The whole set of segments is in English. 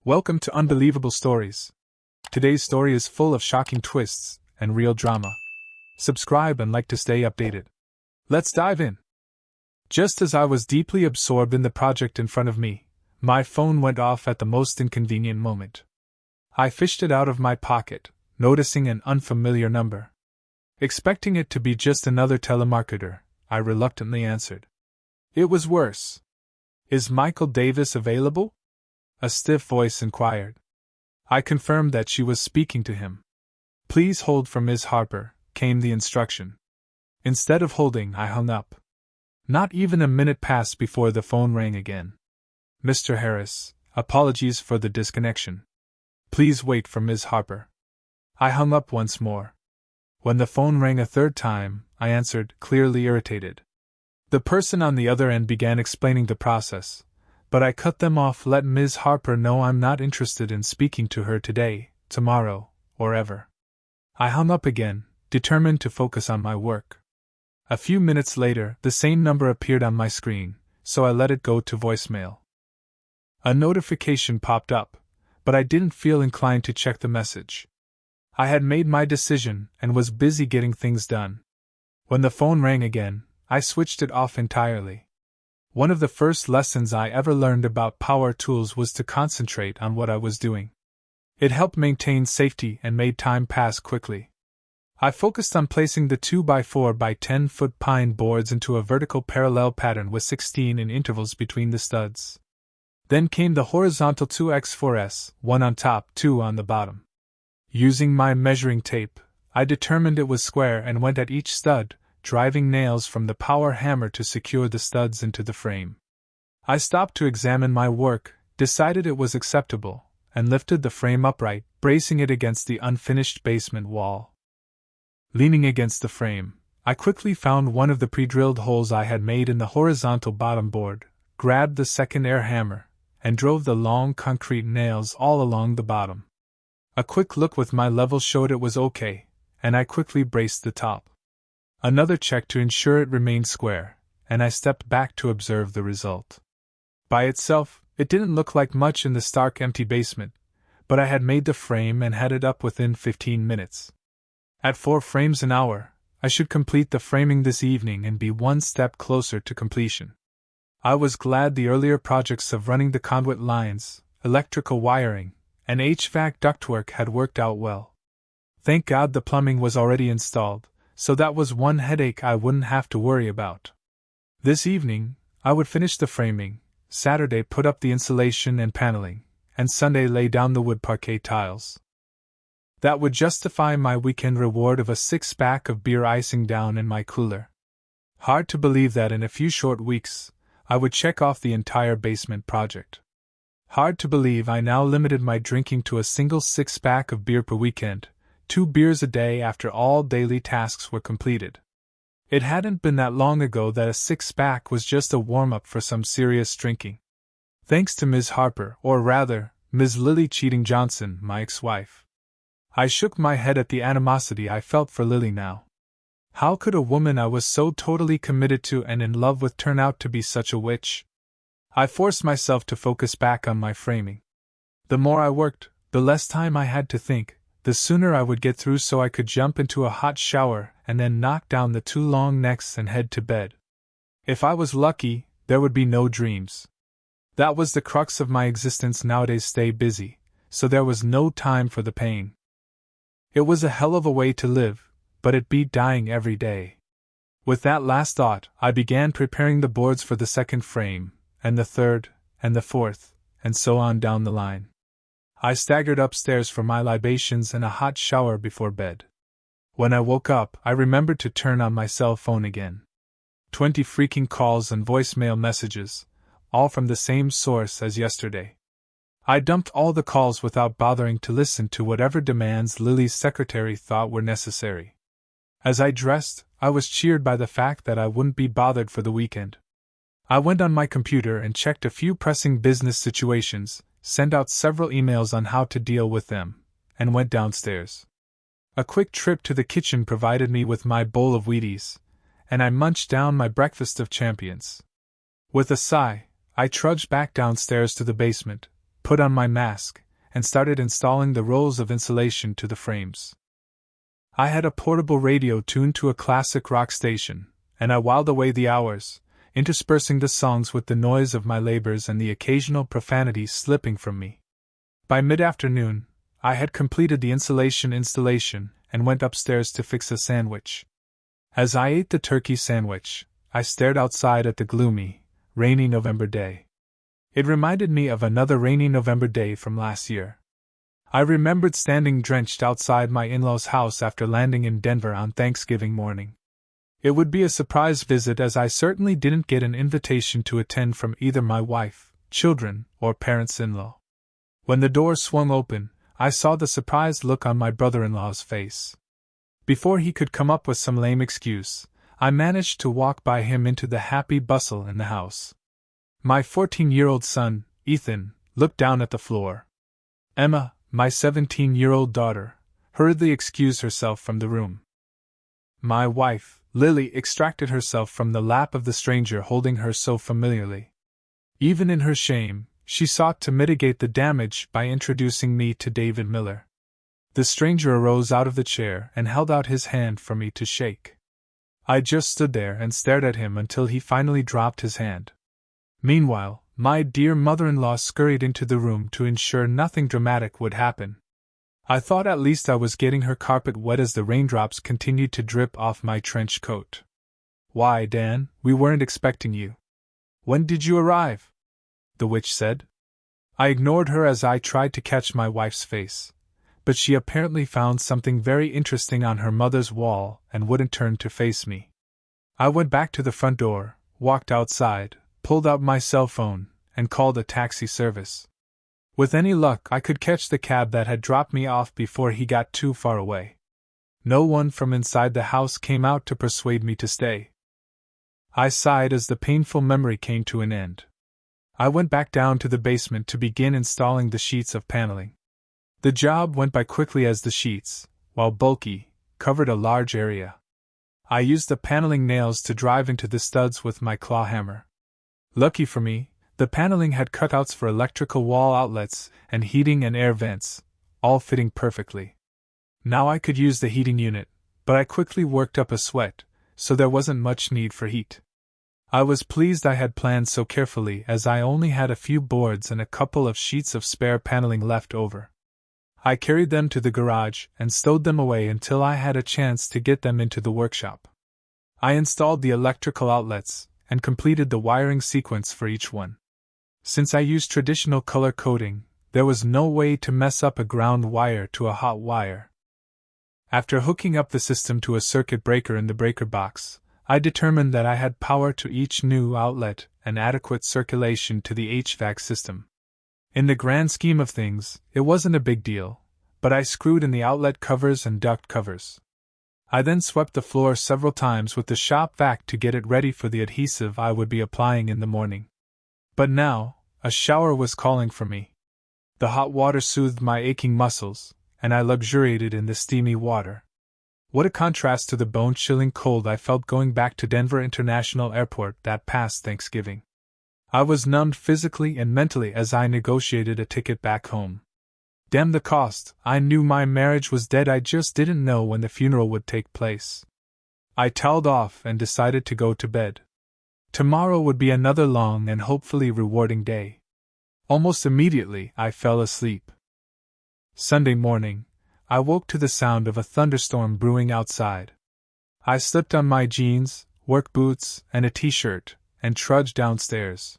Welcome to Unbelievable Stories. Today's story is full of shocking twists and real drama. Subscribe and like to stay updated. Let's dive in. Just as I was deeply absorbed in the project in front of me, my phone went off at the most inconvenient moment. I fished it out of my pocket, noticing an unfamiliar number. Expecting it to be just another telemarketer, I reluctantly answered. It was worse. "Is Michael Davis available?" a stiff voice inquired. I confirmed that she was speaking to him. "Please hold for Ms. Harper," came the instruction. Instead of holding, I hung up. Not even a minute passed before the phone rang again. "Mr. Harris, apologies for the disconnection. Please wait for Ms. Harper." I hung up once more. When the phone rang a third time, I answered, clearly irritated. The person on the other end began explaining the process, but I cut them off. "Let Ms. Harper know I'm not interested in speaking to her today, tomorrow, or ever." I hung up again, determined to focus on my work. A few minutes later, the same number appeared on my screen, so I let it go to voicemail. A notification popped up, but I didn't feel inclined to check the message. I had made my decision and was busy getting things done. When the phone rang again, I switched it off entirely. One of the first lessons I ever learned about power tools was to concentrate on what I was doing. It helped maintain safety and made time pass quickly. I focused on placing the 2x4 by 10-foot pine boards into a vertical parallel pattern with 16 in intervals between the studs. Then came the horizontal 2x4s, one on top, two on the bottom. Using my measuring tape, I determined it was square and went at each stud, driving nails from the power hammer to secure the studs into the frame. I stopped to examine my work, decided it was acceptable, and lifted the frame upright, bracing it against the unfinished basement wall. Leaning against the frame, I quickly found one of the pre-drilled holes I had made in the horizontal bottom board, grabbed the second air hammer, and drove the long concrete nails all along the bottom. A quick look with my level showed it was okay, and I quickly braced the top. Another check to ensure it remained square, and I stepped back to observe the result. By itself, it didn't look like much in the stark empty basement, but I had made the frame and had it up within 15 minutes. At 4 frames an hour, I should complete the framing this evening and be one step closer to completion. I was glad the earlier projects of running the conduit lines, electrical wiring, and HVAC ductwork had worked out well. Thank God the plumbing was already installed, so that was one headache I wouldn't have to worry about. This evening, I would finish the framing, Saturday put up the insulation and paneling, and Sunday lay down the wood parquet tiles. That would justify my weekend reward of a 6-pack of beer icing down in my cooler. Hard to believe that in a few short weeks, I would check off the entire basement project. Hard to believe I now limited my drinking to a single 6-pack of beer per weekend, 2 beers a day after all daily tasks were completed. It hadn't been that long ago that a 6-pack was just a warm-up for some serious drinking. Thanks to Ms. Harper, or rather, Ms. Lily Cheating Johnson, my ex-wife. I shook my head at the animosity I felt for Lily now. How could a woman I was so totally committed to and in love with turn out to be such a witch? I forced myself to focus back on my framing. The more I worked, the less time I had to think, the sooner I would get through so I could jump into a hot shower and then knock down the 2 long necks and head to bed. If I was lucky, there would be no dreams. That was the crux of my existence nowadays, stay busy, so there was no time for the pain. It was a hell of a way to live, but it beat dying every day. With that last thought, I began preparing the boards for the second frame, and the third, and the fourth, and so on down the line. I staggered upstairs for my libations and a hot shower before bed. When I woke up, I remembered to turn on my cell phone again. 20 freaking calls and voicemail messages, all from the same source as yesterday. I dumped all the calls without bothering to listen to whatever demands Lily's secretary thought were necessary. As I dressed, I was cheered by the fact that I wouldn't be bothered for the weekend. I went on my computer and checked a few pressing business situations, sent out several emails on how to deal with them, and went downstairs. A quick trip to the kitchen provided me with my bowl of Wheaties, and I munched down my breakfast of champions. With a sigh, I trudged back downstairs to the basement, put on my mask, and started installing the rolls of insulation to the frames. I had a portable radio tuned to a classic rock station, and I whiled away the hours, interspersing the songs with the noise of my labors and the occasional profanity slipping from me. By mid-afternoon, I had completed the insulation installation and went upstairs to fix a sandwich. As I ate the turkey sandwich, I stared outside at the gloomy, rainy November day. It reminded me of another rainy November day from last year. I remembered standing drenched outside my in-laws' house after landing in Denver on Thanksgiving morning. It would be a surprise visit as I certainly didn't get an invitation to attend from either my wife, children, or parents-in-law. When the door swung open, I saw the surprised look on my brother-in-law's face. Before he could come up with some lame excuse, I managed to walk by him into the happy bustle in the house. My 14-year-old son, Ethan, looked down at the floor. Emma, my 17-year-old daughter, hurriedly excused herself from the room. My wife, Lily, extracted herself from the lap of the stranger holding her so familiarly. Even in her shame, she sought to mitigate the damage by introducing me to David Miller. The stranger arose out of the chair and held out his hand for me to shake. I just stood there and stared at him until he finally dropped his hand. Meanwhile, my dear mother-in-law scurried into the room to ensure nothing dramatic would happen. I thought at least I was getting her carpet wet as the raindrops continued to drip off my trench coat. "Why, Dan, we weren't expecting you. When did you arrive?" the witch said. I ignored her as I tried to catch my wife's face, but she apparently found something very interesting on her mother's wall and wouldn't turn to face me. I went back to the front door, walked outside, pulled out my cell phone, and called a taxi service. With any luck, I could catch the cab that had dropped me off before he got too far away. No one from inside the house came out to persuade me to stay. I sighed as the painful memory came to an end. I went back down to the basement to begin installing the sheets of paneling. The job went by quickly as the sheets, while bulky, covered a large area. I used the paneling nails to drive into the studs with my claw hammer. Lucky for me, the paneling had cutouts for electrical wall outlets and heating and air vents, all fitting perfectly. Now I could use the heating unit, but I quickly worked up a sweat, so there wasn't much need for heat. I was pleased I had planned so carefully as I only had a few boards and a couple of sheets of spare paneling left over. I carried them to the garage and stowed them away until I had a chance to get them into the workshop. I installed the electrical outlets and completed the wiring sequence for each one. Since I used traditional color coding, there was no way to mess up a ground wire to a hot wire. After hooking up the system to a circuit breaker in the breaker box, I determined that I had power to each new outlet and adequate circulation to the HVAC system. In the grand scheme of things, it wasn't a big deal, but I screwed in the outlet covers and duct covers. I then swept the floor several times with the shop vac to get it ready for the adhesive I would be applying in the morning. But now, a shower was calling for me. The hot water soothed my aching muscles, and I luxuriated in the steamy water. What a contrast to the bone-chilling cold I felt going back to Denver International Airport that past Thanksgiving. I was numbed physically and mentally as I negotiated a ticket back home. Damn the cost, I knew my marriage was dead, I just didn't know when the funeral would take place. I toweled off and decided to go to bed. Tomorrow would be another long and hopefully rewarding day. Almost immediately, I fell asleep. Sunday morning, I woke to the sound of a thunderstorm brewing outside. I slipped on my jeans, work boots, and a t-shirt, and trudged downstairs.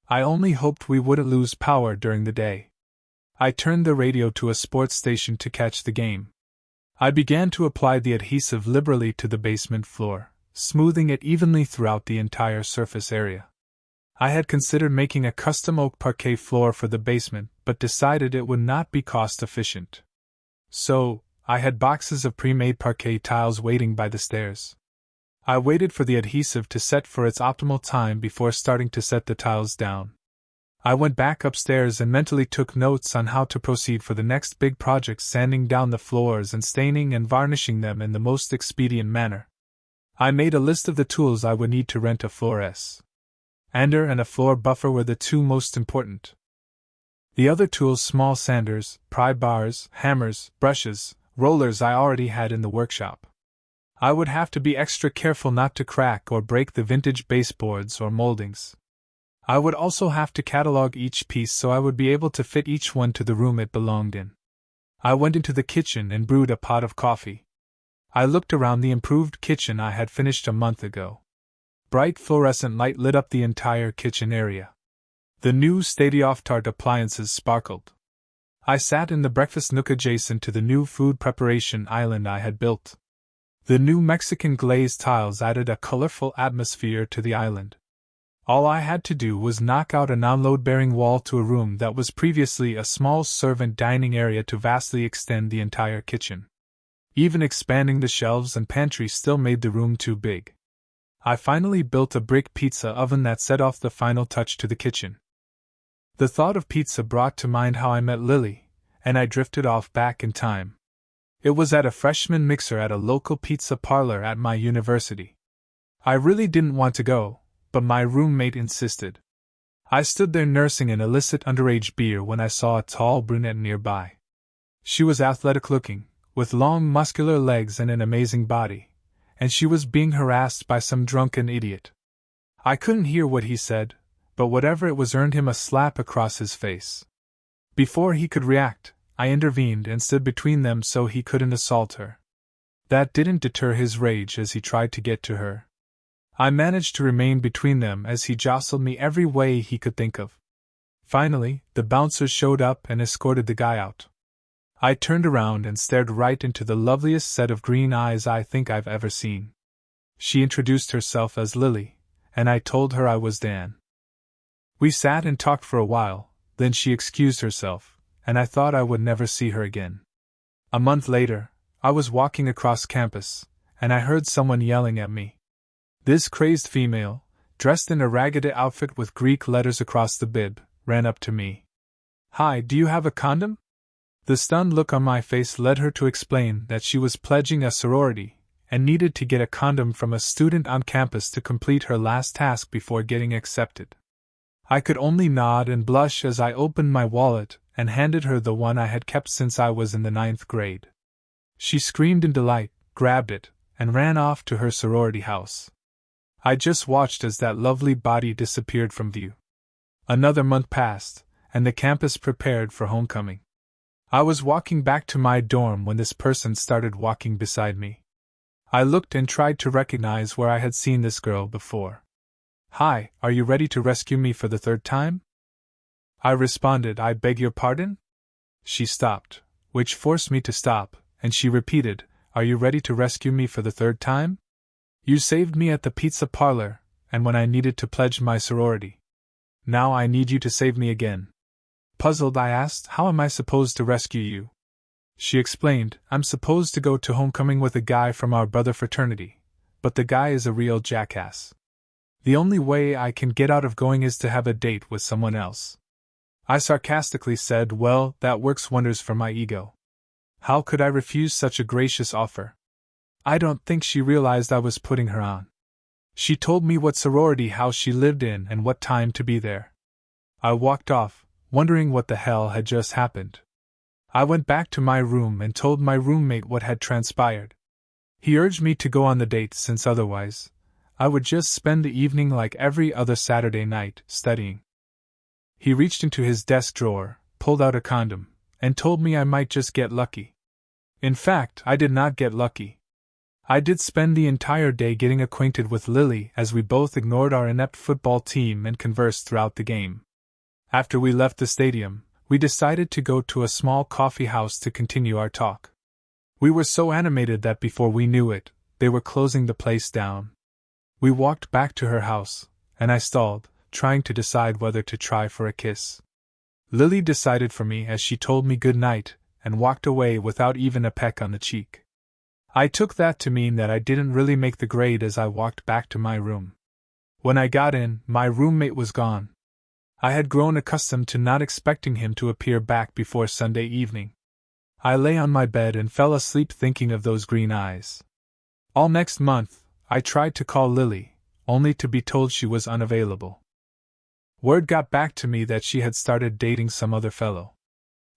I only hoped we wouldn't lose power during the day. I turned the radio to a sports station to catch the game. I began to apply the adhesive liberally to the basement floor, smoothing it evenly throughout the entire surface area. I had considered making a custom oak parquet floor for the basement, but decided it would not be cost-efficient. So, I had boxes of pre-made parquet tiles waiting by the stairs. I waited for the adhesive to set for its optimal time before starting to set the tiles down. I went back upstairs and mentally took notes on how to proceed for the next big project, sanding down the floors and staining and varnishing them in the most expedient manner. I made a list of the tools I would need to rent a floor sander and a floor buffer were the two most important. The other tools, small sanders, pry bars, hammers, brushes, rollers, I already had in the workshop. I would have to be extra careful not to crack or break the vintage baseboards or moldings. I would also have to catalog each piece so I would be able to fit each one to the room it belonged in. I went into the kitchen and brewed a pot of coffee. I looked around the improved kitchen I had finished a month ago. Bright fluorescent light lit up the entire kitchen area. The new state-of-the-art appliances sparkled. I sat in the breakfast nook adjacent to the new food preparation island I had built. The new Mexican glazed tiles added a colorful atmosphere to the island. All I had to do was knock out a non-load-bearing wall to a room that was previously a small servant dining area to vastly extend the entire kitchen. Even expanding the shelves and pantry still made the room too big. I finally built a brick pizza oven that set off the final touch to the kitchen. The thought of pizza brought to mind how I met Lily, and I drifted off back in time. It was at a freshman mixer at a local pizza parlor at my university. I really didn't want to go, but my roommate insisted. I stood there nursing an illicit underage beer when I saw a tall brunette nearby. She was athletic-looking, with long muscular legs and an amazing body, and she was being harassed by some drunken idiot. I couldn't hear what he said, but whatever it was earned him a slap across his face. Before he could react, I intervened and stood between them so he couldn't assault her. That didn't deter his rage as he tried to get to her. I managed to remain between them as he jostled me every way he could think of. Finally, the bouncers showed up and escorted the guy out. I turned around and stared right into the loveliest set of green eyes I think I've ever seen. She introduced herself as Lily, and I told her I was Dan. We sat and talked for a while, then she excused herself, and I thought I would never see her again. A month later, I was walking across campus, and I heard someone yelling at me. This crazed female, dressed in a ragged outfit with Greek letters across the bib, ran up to me. "Hi, do you have a condom?" The stunned look on my face led her to explain that she was pledging a sorority and needed to get a condom from a student on campus to complete her last task before getting accepted. I could only nod and blush as I opened my wallet and handed her the one I had kept since I was in the 9th grade. She screamed in delight, grabbed it, and ran off to her sorority house. I just watched as that lovely body disappeared from view. Another month passed, and the campus prepared for homecoming. I was walking back to my dorm when this person started walking beside me. I looked and tried to recognize where I had seen this girl before. "Hi, are you ready to rescue me for the 3rd time?" I responded, "I beg your pardon?" She stopped, which forced me to stop, and she repeated, "Are you ready to rescue me for the 3rd time? You saved me at the pizza parlor, and when I needed to pledge my sorority. Now I need you to save me again." Puzzled, I asked, "How am I supposed to rescue you?" She explained, "I'm supposed to go to homecoming with a guy from our brother fraternity, but the guy is a real jackass. The only way I can get out of going is to have a date with someone else." I sarcastically said, "Well, that works wonders for my ego. How could I refuse such a gracious offer?" I don't think she realized I was putting her on. She told me what sorority house she lived in and what time to be there. I walked off, wondering what the hell had just happened. I went back to my room and told my roommate what had transpired. He urged me to go on the date since otherwise, I would just spend the evening like every other Saturday night, studying. He reached into his desk drawer, pulled out a condom, and told me I might just get lucky. In fact, I did not get lucky. I did spend the entire day getting acquainted with Lily as we both ignored our inept football team and conversed throughout the game. After we left the stadium, we decided to go to a small coffee house to continue our talk. We were so animated that before we knew it, they were closing the place down. We walked back to her house, and I stalled, trying to decide whether to try for a kiss. Lily decided for me as she told me good night and walked away without even a peck on the cheek. I took that to mean that I didn't really make the grade as I walked back to my room. When I got in, my roommate was gone. I had grown accustomed to not expecting him to appear back before Sunday evening. I lay on my bed and fell asleep thinking of those green eyes. All next month, I tried to call Lily, only to be told she was unavailable. Word got back to me that she had started dating some other fellow.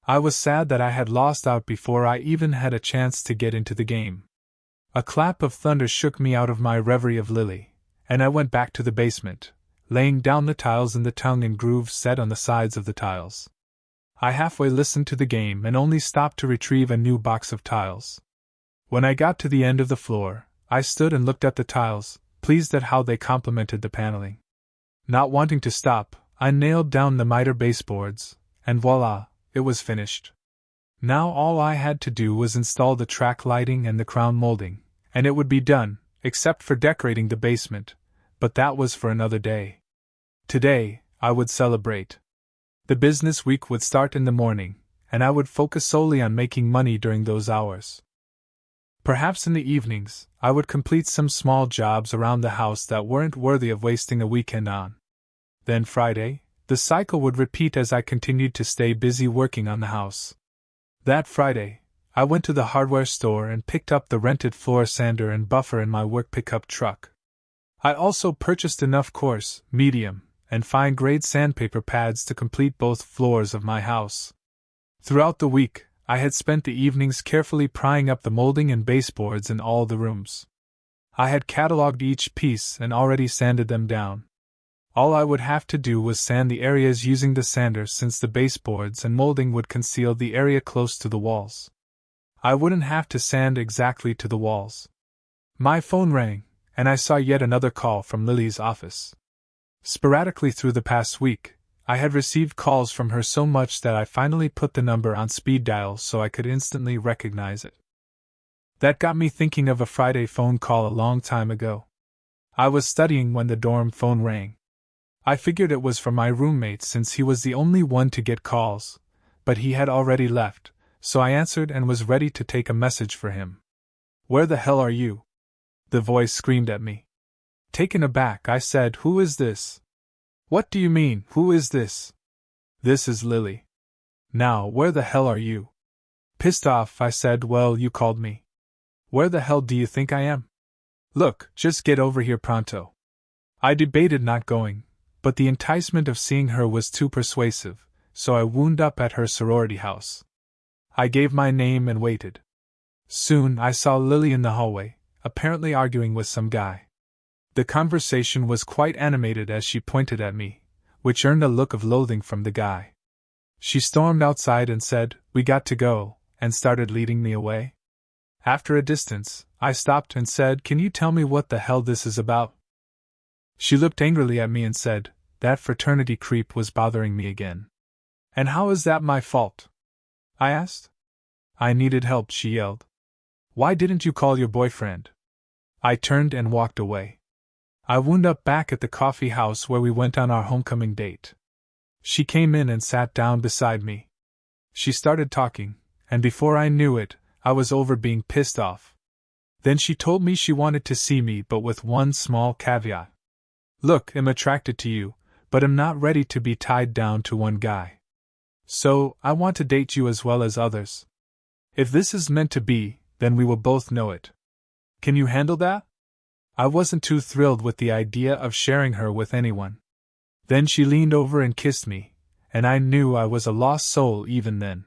I was sad that I had lost out before I even had a chance to get into the game. A clap of thunder shook me out of my reverie of Lily, and I went back to the basement, laying down the tiles in the tongue and grooves set on the sides of the tiles. I halfway listened to the game and only stopped to retrieve a new box of tiles. When I got to the end of the floor, I stood and looked at the tiles, pleased at how they complemented the paneling. Not wanting to stop, I nailed down the miter baseboards, and voila, it was finished. Now all I had to do was install the track lighting and the crown molding, and it would be done, except for decorating the basement, but that was for another day. Today, I would celebrate. The business week would start in the morning, and I would focus solely on making money during those hours. Perhaps in the evenings, I would complete some small jobs around the house that weren't worthy of wasting a weekend on. Then Friday, the cycle would repeat as I continued to stay busy working on the house. That Friday, I went to the hardware store and picked up the rented floor sander and buffer in my work pickup truck. I also purchased enough coarse, medium, and fine-grade sandpaper pads to complete both floors of my house. Throughout the week, I had spent the evenings carefully prying up the molding and baseboards in all the rooms. I had catalogued each piece and already sanded them down. All I would have to do was sand the areas using the sander, since the baseboards and molding would conceal the area close to the walls. I wouldn't have to sand exactly to the walls. My phone rang, and I saw yet another call from Lily's office. Sporadically through the past week, I had received calls from her so much that I finally put the number on speed dial so I could instantly recognize it. That got me thinking of a Friday phone call a long time ago. I was studying when the dorm phone rang. I figured it was from my roommate since he was the only one to get calls, but he had already left, so I answered and was ready to take a message for him. "Where the hell are you?" the voice screamed at me. Taken aback, I said, "Who is this?" "What do you mean, who is this?" "This is Lily." "Now, where the hell are you?" Pissed off, I said, "Well, you called me. Where the hell do you think I am? Look, just get over here pronto." I debated not going, but the enticement of seeing her was too persuasive, so I wound up at her sorority house. I gave my name and waited. Soon I saw Lily in the hallway, apparently arguing with some guy. The conversation was quite animated as she pointed at me, which earned a look of loathing from the guy. She stormed outside and said, "We got to go," and started leading me away. After a distance, I stopped and said, "Can you tell me what the hell this is about?" She looked angrily at me and said, "That fraternity creep was bothering me again." "And how is that my fault?" I asked. "I needed help," she yelled. "Why didn't you call your boyfriend?" I turned and walked away. I wound up back at the coffee house where we went on our homecoming date. She came in and sat down beside me. She started talking, and before I knew it, I was over being pissed off. Then she told me she wanted to see me, but with one small caveat. "Look, I'm attracted to you, but I'm not ready to be tied down to one guy. So, I want to date you as well as others. If this is meant to be, then we will both know it. Can you handle that?" I wasn't too thrilled with the idea of sharing her with anyone. Then she leaned over and kissed me, and I knew I was a lost soul even then.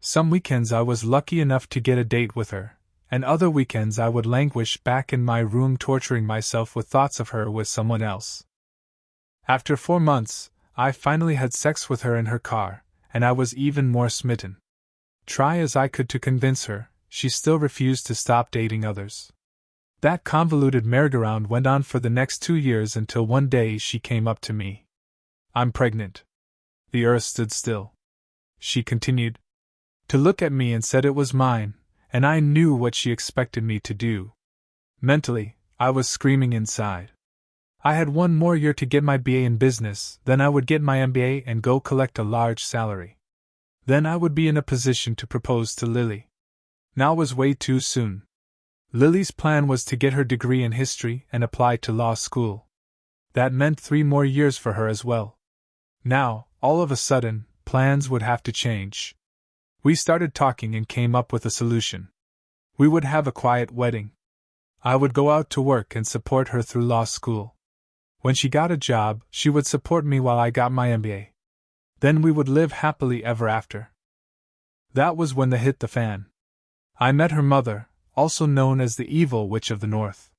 Some weekends I was lucky enough to get a date with her, and other weekends I would languish back in my room torturing myself with thoughts of her with someone else. After 4 months, I finally had sex with her in her car, and I was even more smitten. Try as I could to convince her, she still refused to stop dating others. That convoluted merry-go-round went on for the next 2 years until one day she came up to me. "I'm pregnant." The earth stood still. She continued to look at me and said it was mine, and I knew what she expected me to do. Mentally, I was screaming inside. I had 1 more year to get my BA in business, then I would get my MBA and go collect a large salary. Then I would be in a position to propose to Lily. Now was way too soon. Lily's plan was to get her degree in history and apply to law school. That meant 3 more years for her as well. Now, all of a sudden, plans would have to change. We started talking and came up with a solution. We would have a quiet wedding. I would go out to work and support her through law school. When she got a job, she would support me while I got my MBA. Then we would live happily ever after. That was when the hit the fan. I met her mother, also known as the evil witch of the North.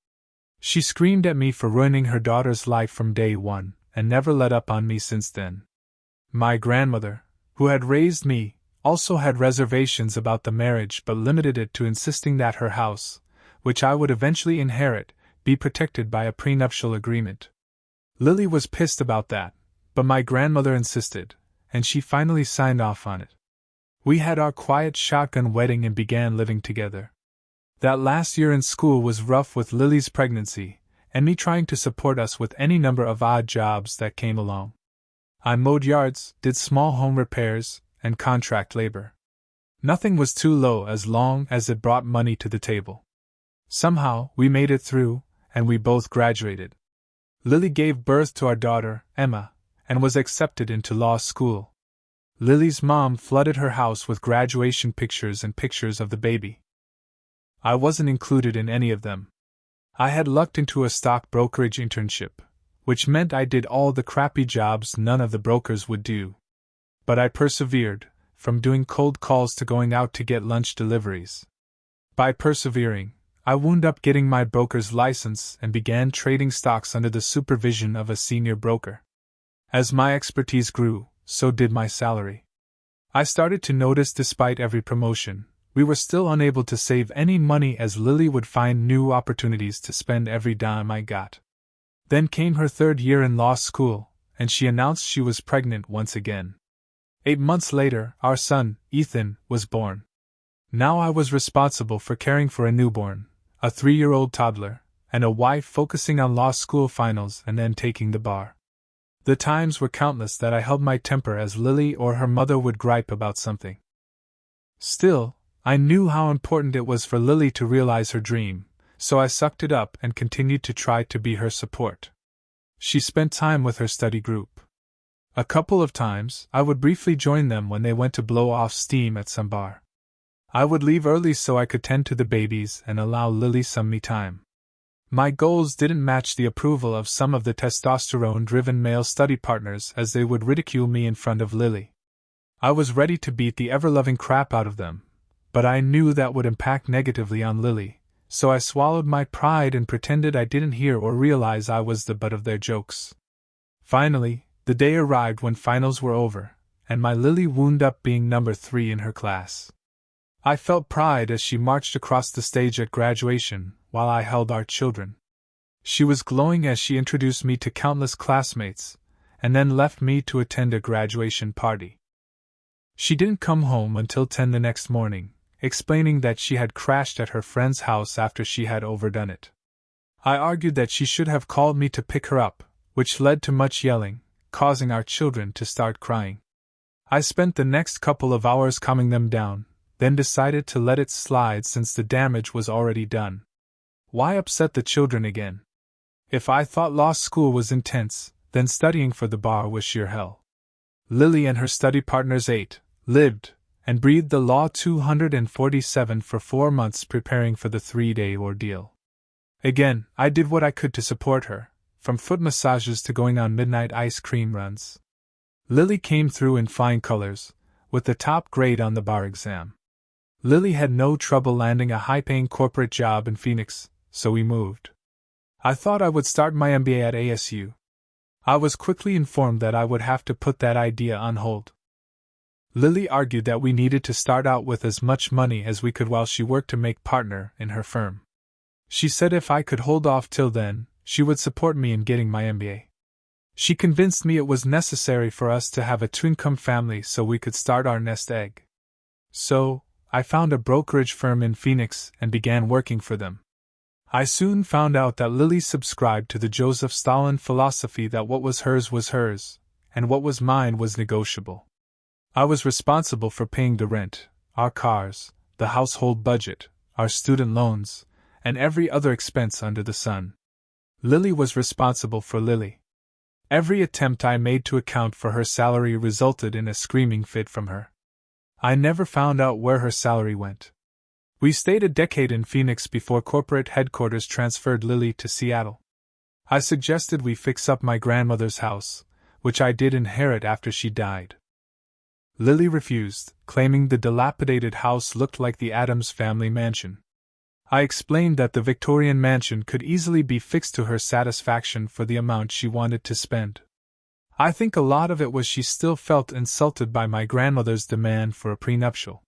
She screamed at me for ruining her daughter's life from day one, and never let up on me since then. My grandmother, who had raised me, also had reservations about the marriage but limited it to insisting that her house, which I would eventually inherit, be protected by a prenuptial agreement. Lily was pissed about that, but my grandmother insisted, and she finally signed off on it. We had our quiet shotgun wedding and began living together. That last year in school was rough with Lily's pregnancy, and me trying to support us with any number of odd jobs that came along. I mowed yards, did small home repairs, and contract labor. Nothing was too low as long as it brought money to the table. Somehow, we made it through, and we both graduated. Lily gave birth to our daughter, Emma, and was accepted into law school. Lily's mom flooded her house with graduation pictures and pictures of the baby. I wasn't included in any of them. I had lucked into a stock brokerage internship, which meant I did all the crappy jobs none of the brokers would do. But I persevered, from doing cold calls to going out to get lunch deliveries. By persevering, I wound up getting my broker's license and began trading stocks under the supervision of a senior broker. As my expertise grew, so did my salary. I started to notice despite every promotion, we were still unable to save any money as Lily would find new opportunities to spend every dime I got. Then came her third year in law school, and she announced she was pregnant once again. 8 months later, our son, Ethan, was born. Now I was responsible for caring for a newborn, a 3-year-old toddler, and a wife focusing on law school finals and then taking the bar. The times were countless that I held my temper as Lily or her mother would gripe about something. Still, I knew how important it was for Lily to realize her dream, so I sucked it up and continued to try to be her support. She spent time with her study group. A couple of times, I would briefly join them when they went to blow off steam at some bar. I would leave early so I could tend to the babies and allow Lily some me time. My goals didn't match the approval of some of the testosterone-driven male study partners as they would ridicule me in front of Lily. I was ready to beat the ever-loving crap out of them, but I knew that would impact negatively on Lily, so I swallowed my pride and pretended I didn't hear or realize I was the butt of their jokes. Finally, the day arrived when finals were over, and my Lily wound up being number 3 in her class. I felt pride as she marched across the stage at graduation, while I held our children. She was glowing as she introduced me to countless classmates, and then left me to attend a graduation party. She didn't come home until 10 the next morning, explaining that she had crashed at her friend's house after she had overdone it. I argued that she should have called me to pick her up, which led to much yelling, causing our children to start crying. I spent the next couple of hours calming them down, then decided to let it slide since the damage was already done. Why upset the children again? If I thought law school was intense, then studying for the bar was sheer hell. Lily and her study partners ate, lived, and breathed the law 247 for 4 months preparing for the 3-day ordeal. Again, I did what I could to support her, from foot massages to going on midnight ice cream runs. Lily came through in flying colors, with the top grade on the bar exam. Lily had no trouble landing a high-paying corporate job in Phoenix, so we moved. I thought I would start my MBA at ASU. I was quickly informed that I would have to put that idea on hold. Lily argued that we needed to start out with as much money as we could while she worked to make partner in her firm. She said if I could hold off till then, she would support me in getting my MBA. She convinced me it was necessary for us to have a two-income family so we could start our nest egg. So, I found a brokerage firm in Phoenix and began working for them. I soon found out that Lily subscribed to the Joseph Stalin philosophy that what was hers, and what was mine was negotiable. I was responsible for paying the rent, our cars, the household budget, our student loans, and every other expense under the sun. Lily was responsible for Lily. Every attempt I made to account for her salary resulted in a screaming fit from her. I never found out where her salary went. We stayed a decade in Phoenix before corporate headquarters transferred Lily to Seattle. I suggested we fix up my grandmother's house, which I did inherit after she died. Lily refused, claiming the dilapidated house looked like the Addams family mansion. I explained that the Victorian mansion could easily be fixed to her satisfaction for the amount she wanted to spend. I think a lot of it was she still felt insulted by my grandmother's demand for a prenuptial.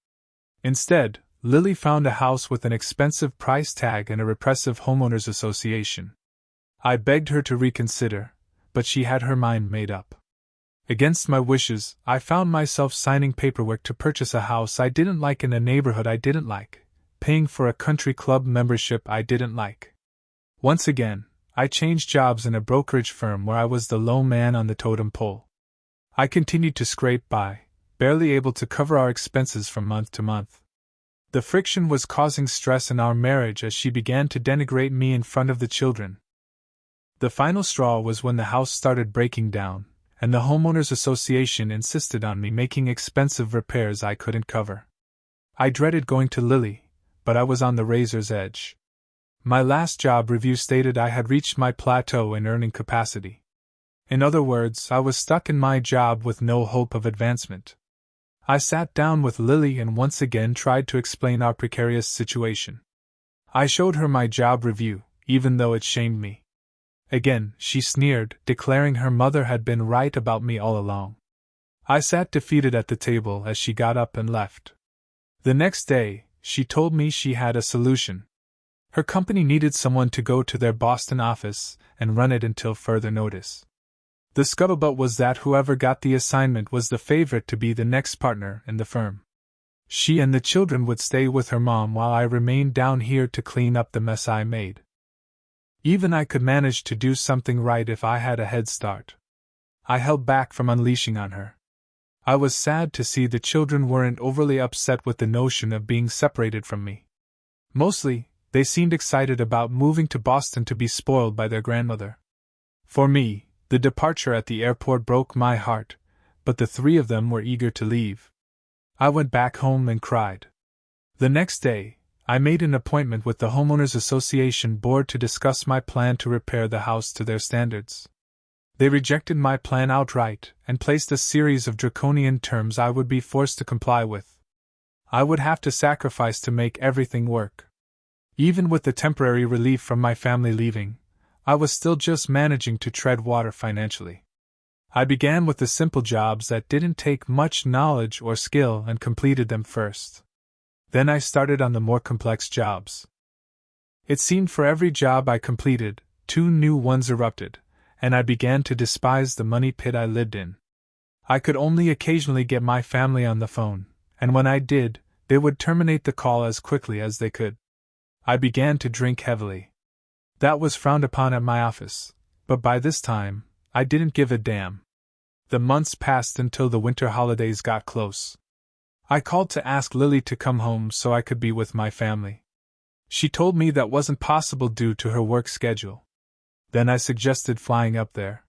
Instead, Lily found a house with an expensive price tag and a repressive homeowners association. I begged her to reconsider, but she had her mind made up. Against my wishes, I found myself signing paperwork to purchase a house I didn't like in a neighborhood I didn't like, paying for a country club membership I didn't like. Once again, I changed jobs in a brokerage firm where I was the low man on the totem pole. I continued to scrape by, barely able to cover our expenses from month to month. The friction was causing stress in our marriage as she began to denigrate me in front of the children. The final straw was when the house started breaking down, and the homeowners association insisted on me making expensive repairs I couldn't cover. I dreaded going to Lily, but I was on the razor's edge. My last job review stated I had reached my plateau in earning capacity. In other words, I was stuck in my job with no hope of advancement. I sat down with Lily and once again tried to explain our precarious situation. I showed her my job review, even though it shamed me. Again, she sneered, declaring her mother had been right about me all along. I sat defeated at the table as she got up and left. The next day, she told me she had a solution. Her company needed someone to go to their Boston office and run it until further notice. The scuttlebutt was that whoever got the assignment was the favorite to be the next partner in the firm. She and the children would stay with her mom while I remained down here to clean up the mess I made. Even I could manage to do something right if I had a head start. I held back from unleashing on her. I was sad to see the children weren't overly upset with the notion of being separated from me. Mostly, they seemed excited about moving to Boston to be spoiled by their grandmother. For me, the departure at the airport broke my heart, but the three of them were eager to leave. I went back home and cried. The next day, I made an appointment with the Homeowners Association board to discuss my plan to repair the house to their standards. They rejected my plan outright and placed a series of draconian terms I would be forced to comply with. I would have to sacrifice to make everything work. Even with the temporary relief from my family leaving, I was still just managing to tread water financially. I began with the simple jobs that didn't take much knowledge or skill and completed them first. Then I started on the more complex jobs. It seemed for every job I completed, 2 new ones erupted, and I began to despise the money pit I lived in. I could only occasionally get my family on the phone, and when I did, they would terminate the call as quickly as they could. I began to drink heavily. That was frowned upon at my office, but by this time, I didn't give a damn. The months passed until the winter holidays got close. I called to ask Lily to come home so I could be with my family. She told me that wasn't possible due to her work schedule. Then I suggested flying up there.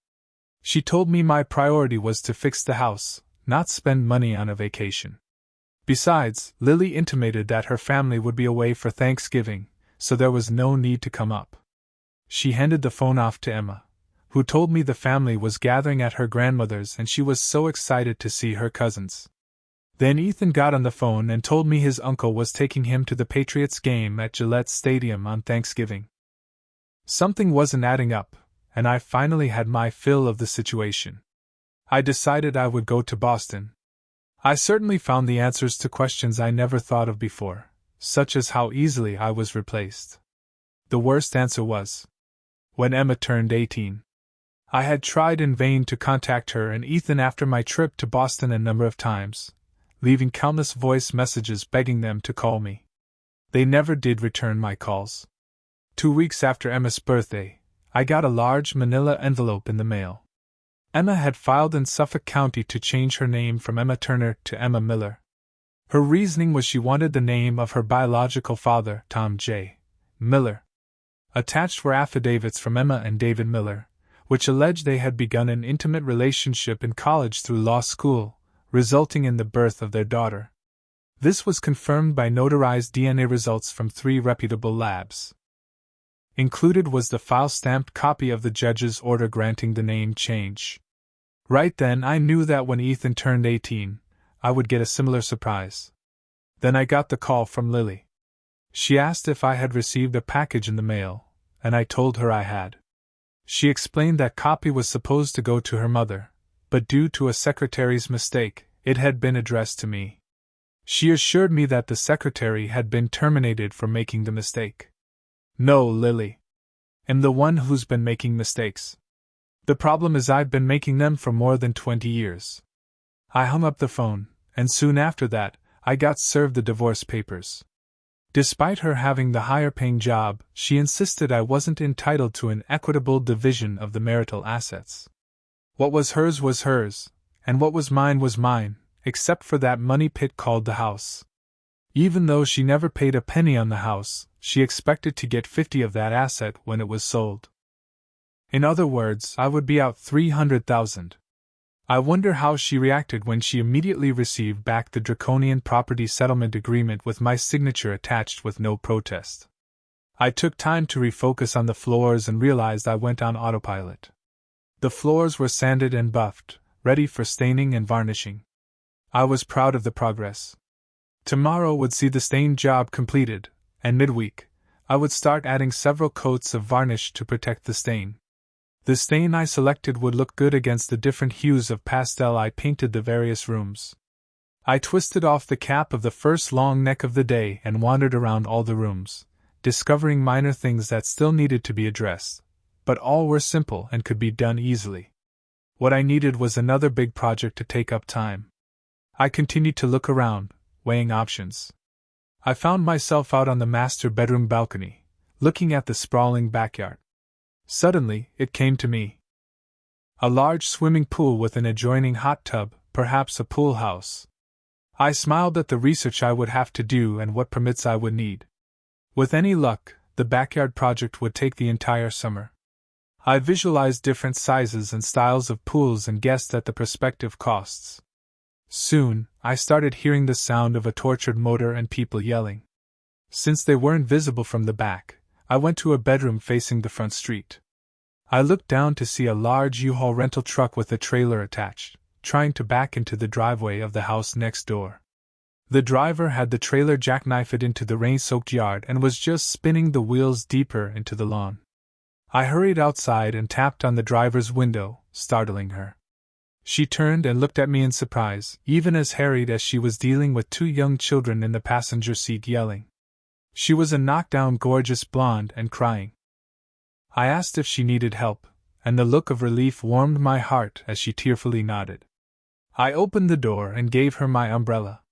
She told me my priority was to fix the house, not spend money on a vacation. Besides, Lily intimated that her family would be away for Thanksgiving, so there was no need to come up. She handed the phone off to Emma, who told me the family was gathering at her grandmother's and she was so excited to see her cousins. Then Ethan got on the phone and told me his uncle was taking him to the Patriots game at Gillette Stadium on Thanksgiving. Something wasn't adding up, and I finally had my fill of the situation. I decided I would go to Boston. I certainly found the answers to questions I never thought of before, such as how easily I was replaced. The worst answer was when Emma turned 18. I had tried in vain to contact her and Ethan after my trip to Boston a number of times, leaving countless voice messages begging them to call me. They never did return my calls. 2 weeks after Emma's birthday, I got a large manila envelope in the mail. Emma had filed in Suffolk County to change her name from Emma Turner to Emma Miller. Her reasoning was she wanted the name of her biological father, Tom J. Miller. Attached were affidavits from Emma and David Miller, which alleged they had begun an intimate relationship in college through law school, resulting in the birth of their daughter. This was confirmed by notarized DNA results from 3 reputable labs. Included was the file-stamped copy of the judge's order granting the name change. Right then I knew that when Ethan turned 18, I would get a similar surprise. Then I got the call from Lily. She asked if I had received a package in the mail, and I told her I had. She explained that copy was supposed to go to her mother, but due to a secretary's mistake, it had been addressed to me. She assured me that the secretary had been terminated for making the mistake. No, Lily. I'm the one who's been making mistakes. The problem is I've been making them for more than 20 years. I hung up the phone, and soon after that, I got served the divorce papers. Despite her having the higher-paying job, she insisted I wasn't entitled to an equitable division of the marital assets. What was hers, and what was mine, except for that money pit called the house. Even though she never paid a penny on the house, she expected to get 50 of that asset when it was sold. In other words, I would be out $300,000. I wonder how she reacted when she immediately received back the draconian property settlement agreement with my signature attached with no protest. I took time to refocus on the floors and realized I went on autopilot. The floors were sanded and buffed, ready for staining and varnishing. I was proud of the progress. Tomorrow would see the stain job completed, and midweek, I would start adding several coats of varnish to protect the stain. The stain I selected would look good against the different hues of pastel I painted the various rooms. I twisted off the cap of the first long neck of the day and wandered around all the rooms, discovering minor things that still needed to be addressed, but all were simple and could be done easily. What I needed was another big project to take up time. I continued to look around, weighing options. I found myself out on the master bedroom balcony, looking at the sprawling backyard. Suddenly, it came to me. A large swimming pool with an adjoining hot tub, perhaps a pool house. I smiled at the research I would have to do and what permits I would need. With any luck, the backyard project would take the entire summer. I visualized different sizes and styles of pools and guessed at the prospective costs. Soon, I started hearing the sound of a tortured motor and people yelling. Since they weren't visible from the back, I went to a bedroom facing the front street. I looked down to see a large U-Haul rental truck with a trailer attached, trying to back into the driveway of the house next door. The driver had the trailer jackknifed into the rain-soaked yard and was just spinning the wheels deeper into the lawn. I hurried outside and tapped on the driver's window, startling her. She turned and looked at me in surprise, even as harried as she was dealing with 2 young children in the passenger seat yelling. She was a knockdown gorgeous blonde and crying. I asked if she needed help, and the look of relief warmed my heart as she tearfully nodded. I opened the door and gave her my umbrella.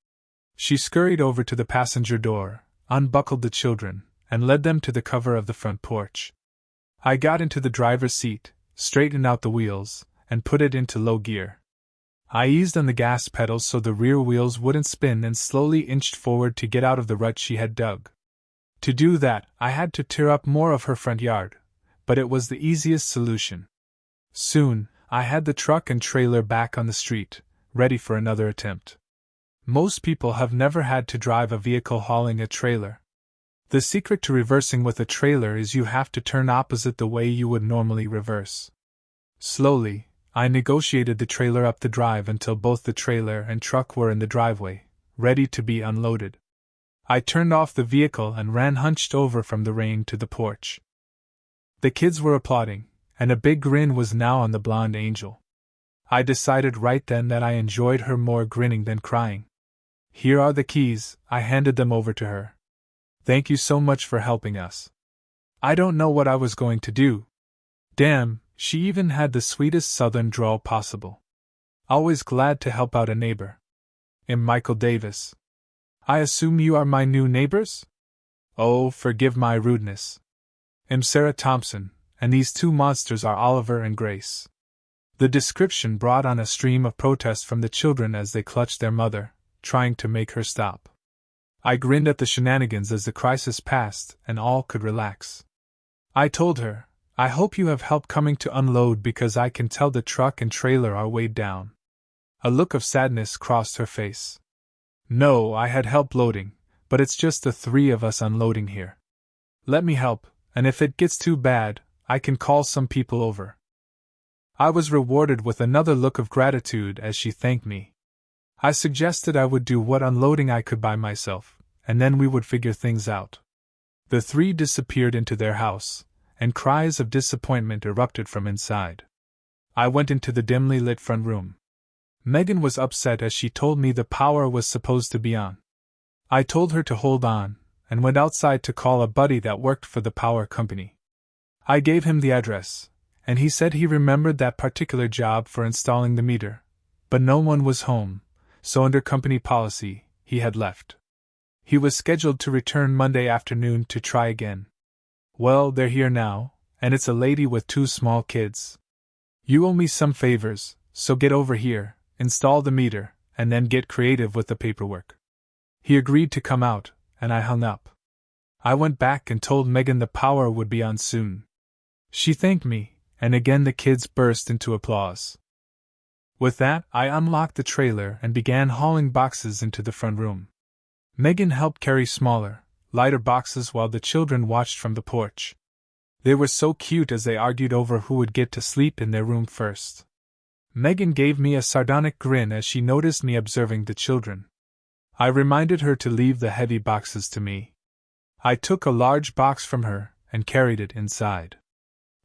She scurried over to the passenger door, unbuckled the children, and led them to the cover of the front porch. I got into the driver's seat, straightened out the wheels, and put it into low gear. I eased on the gas pedals so the rear wheels wouldn't spin and slowly inched forward to get out of the rut she had dug. To do that, I had to tear up more of her front yard, but it was the easiest solution. Soon, I had the truck and trailer back on the street, ready for another attempt. Most people have never had to drive a vehicle hauling a trailer. The secret to reversing with a trailer is you have to turn opposite the way you would normally reverse. Slowly, I negotiated the trailer up the drive until both the trailer and truck were in the driveway, ready to be unloaded. I turned off the vehicle and ran hunched over from the rain to the porch. The kids were applauding, and a big grin was now on the blonde angel. I decided right then that I enjoyed her more grinning than crying. Here are the keys, I handed them over to her. Thank you so much for helping us. I don't know what I was going to do. Damn, she even had the sweetest southern drawl possible. Always glad to help out a neighbor. I'm Michael Davis. I assume you are my new neighbors? Oh, forgive my rudeness. I'm Sarah Thompson, and these 2 monsters are Oliver and Grace. The description brought on a stream of protest from the children as they clutched their mother, trying to make her stop. I grinned at the shenanigans as the crisis passed and all could relax. I told her, I hope you have help coming to unload because I can tell the truck and trailer are weighed down. A look of sadness crossed her face. No, I had help loading, but it's just the 3 of us unloading here. Let me help, and if it gets too bad, I can call some people over. I was rewarded with another look of gratitude as she thanked me. I suggested I would do what unloading I could by myself, and then we would figure things out. The three disappeared into their house, and cries of disappointment erupted from inside. I went into the dimly lit front room. Megan was upset as she told me the power was supposed to be on. I told her to hold on, and went outside to call a buddy that worked for the power company. I gave him the address, and he said he remembered that particular job for installing the meter, but no one was home, so under company policy, he had left. He was scheduled to return Monday afternoon to try again. Well, they're here now, and it's a lady with 2 small kids. You owe me some favors, so get over here, install the meter, and then get creative with the paperwork. He agreed to come out, and I hung up. I went back and told Megan the power would be on soon. She thanked me, and again the kids burst into applause. With that, I unlocked the trailer and began hauling boxes into the front room. Megan helped carry smaller, lighter boxes while the children watched from the porch. They were so cute as they argued over who would get to sleep in their room first. Megan gave me a sardonic grin as she noticed me observing the children. I reminded her to leave the heavy boxes to me. I took a large box from her and carried it inside.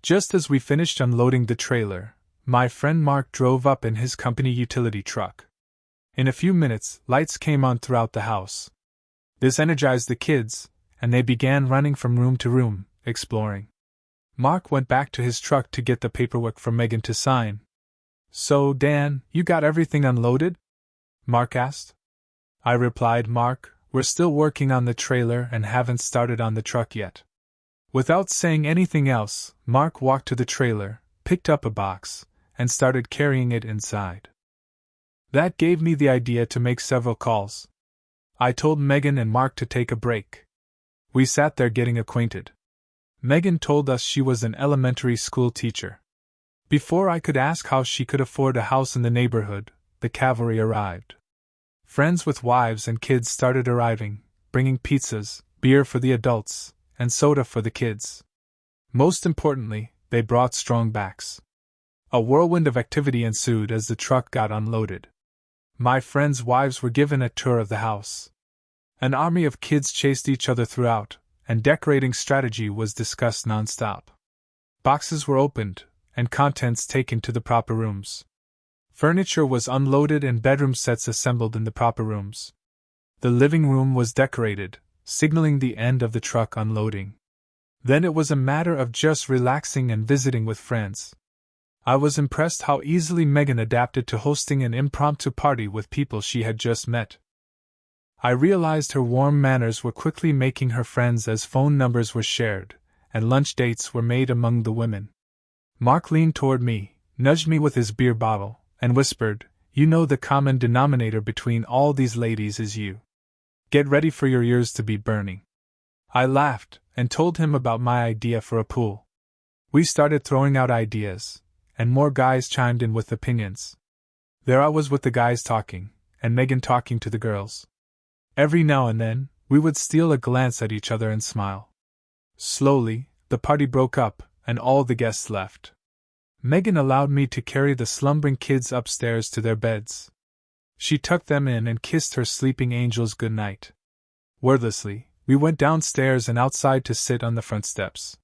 Just as we finished unloading the trailer, my friend Mark drove up in his company utility truck. In a few minutes, lights came on throughout the house. This energized the kids, and they began running from room to room, exploring. Mark went back to his truck to get the paperwork from Megan to sign. "So, Dan, you got everything unloaded?" Mark asked. I replied, "Mark, we're still working on the trailer and haven't started on the truck yet." Without saying anything else, Mark walked to the trailer, picked up a box, and started carrying it inside. That gave me the idea to make several calls. I told Megan and Mark to take a break. We sat there getting acquainted. Megan told us she was an elementary school teacher. Before I could ask how she could afford a house in the neighborhood, the cavalry arrived. Friends with wives and kids started arriving, bringing pizzas, beer for the adults, and soda for the kids. Most importantly, they brought strong backs. A whirlwind of activity ensued as the truck got unloaded. My friends' wives were given a tour of the house. An army of kids chased each other throughout, and decorating strategy was discussed nonstop. Boxes were opened, and contents taken to the proper rooms. Furniture was unloaded and bedroom sets assembled in the proper rooms. The living room was decorated, signaling the end of the truck unloading. Then it was a matter of just relaxing and visiting with friends. I was impressed how easily Megan adapted to hosting an impromptu party with people she had just met. I realized her warm manners were quickly making her friends as phone numbers were shared, and lunch dates were made among the women. Mark leaned toward me, nudged me with his beer bottle, and whispered, "You know the common denominator between all these ladies is you. Get ready for your ears to be burning." I laughed, and told him about my idea for a pool. We started throwing out ideas, and more guys chimed in with opinions. There I was with the guys talking, and Megan talking to the girls. Every now and then, we would steal a glance at each other and smile. Slowly, the party broke up, and all the guests left. Megan allowed me to carry the slumbering kids upstairs to their beds. She tucked them in and kissed her sleeping angels good night. Wordlessly, we went downstairs and outside to sit on the front steps.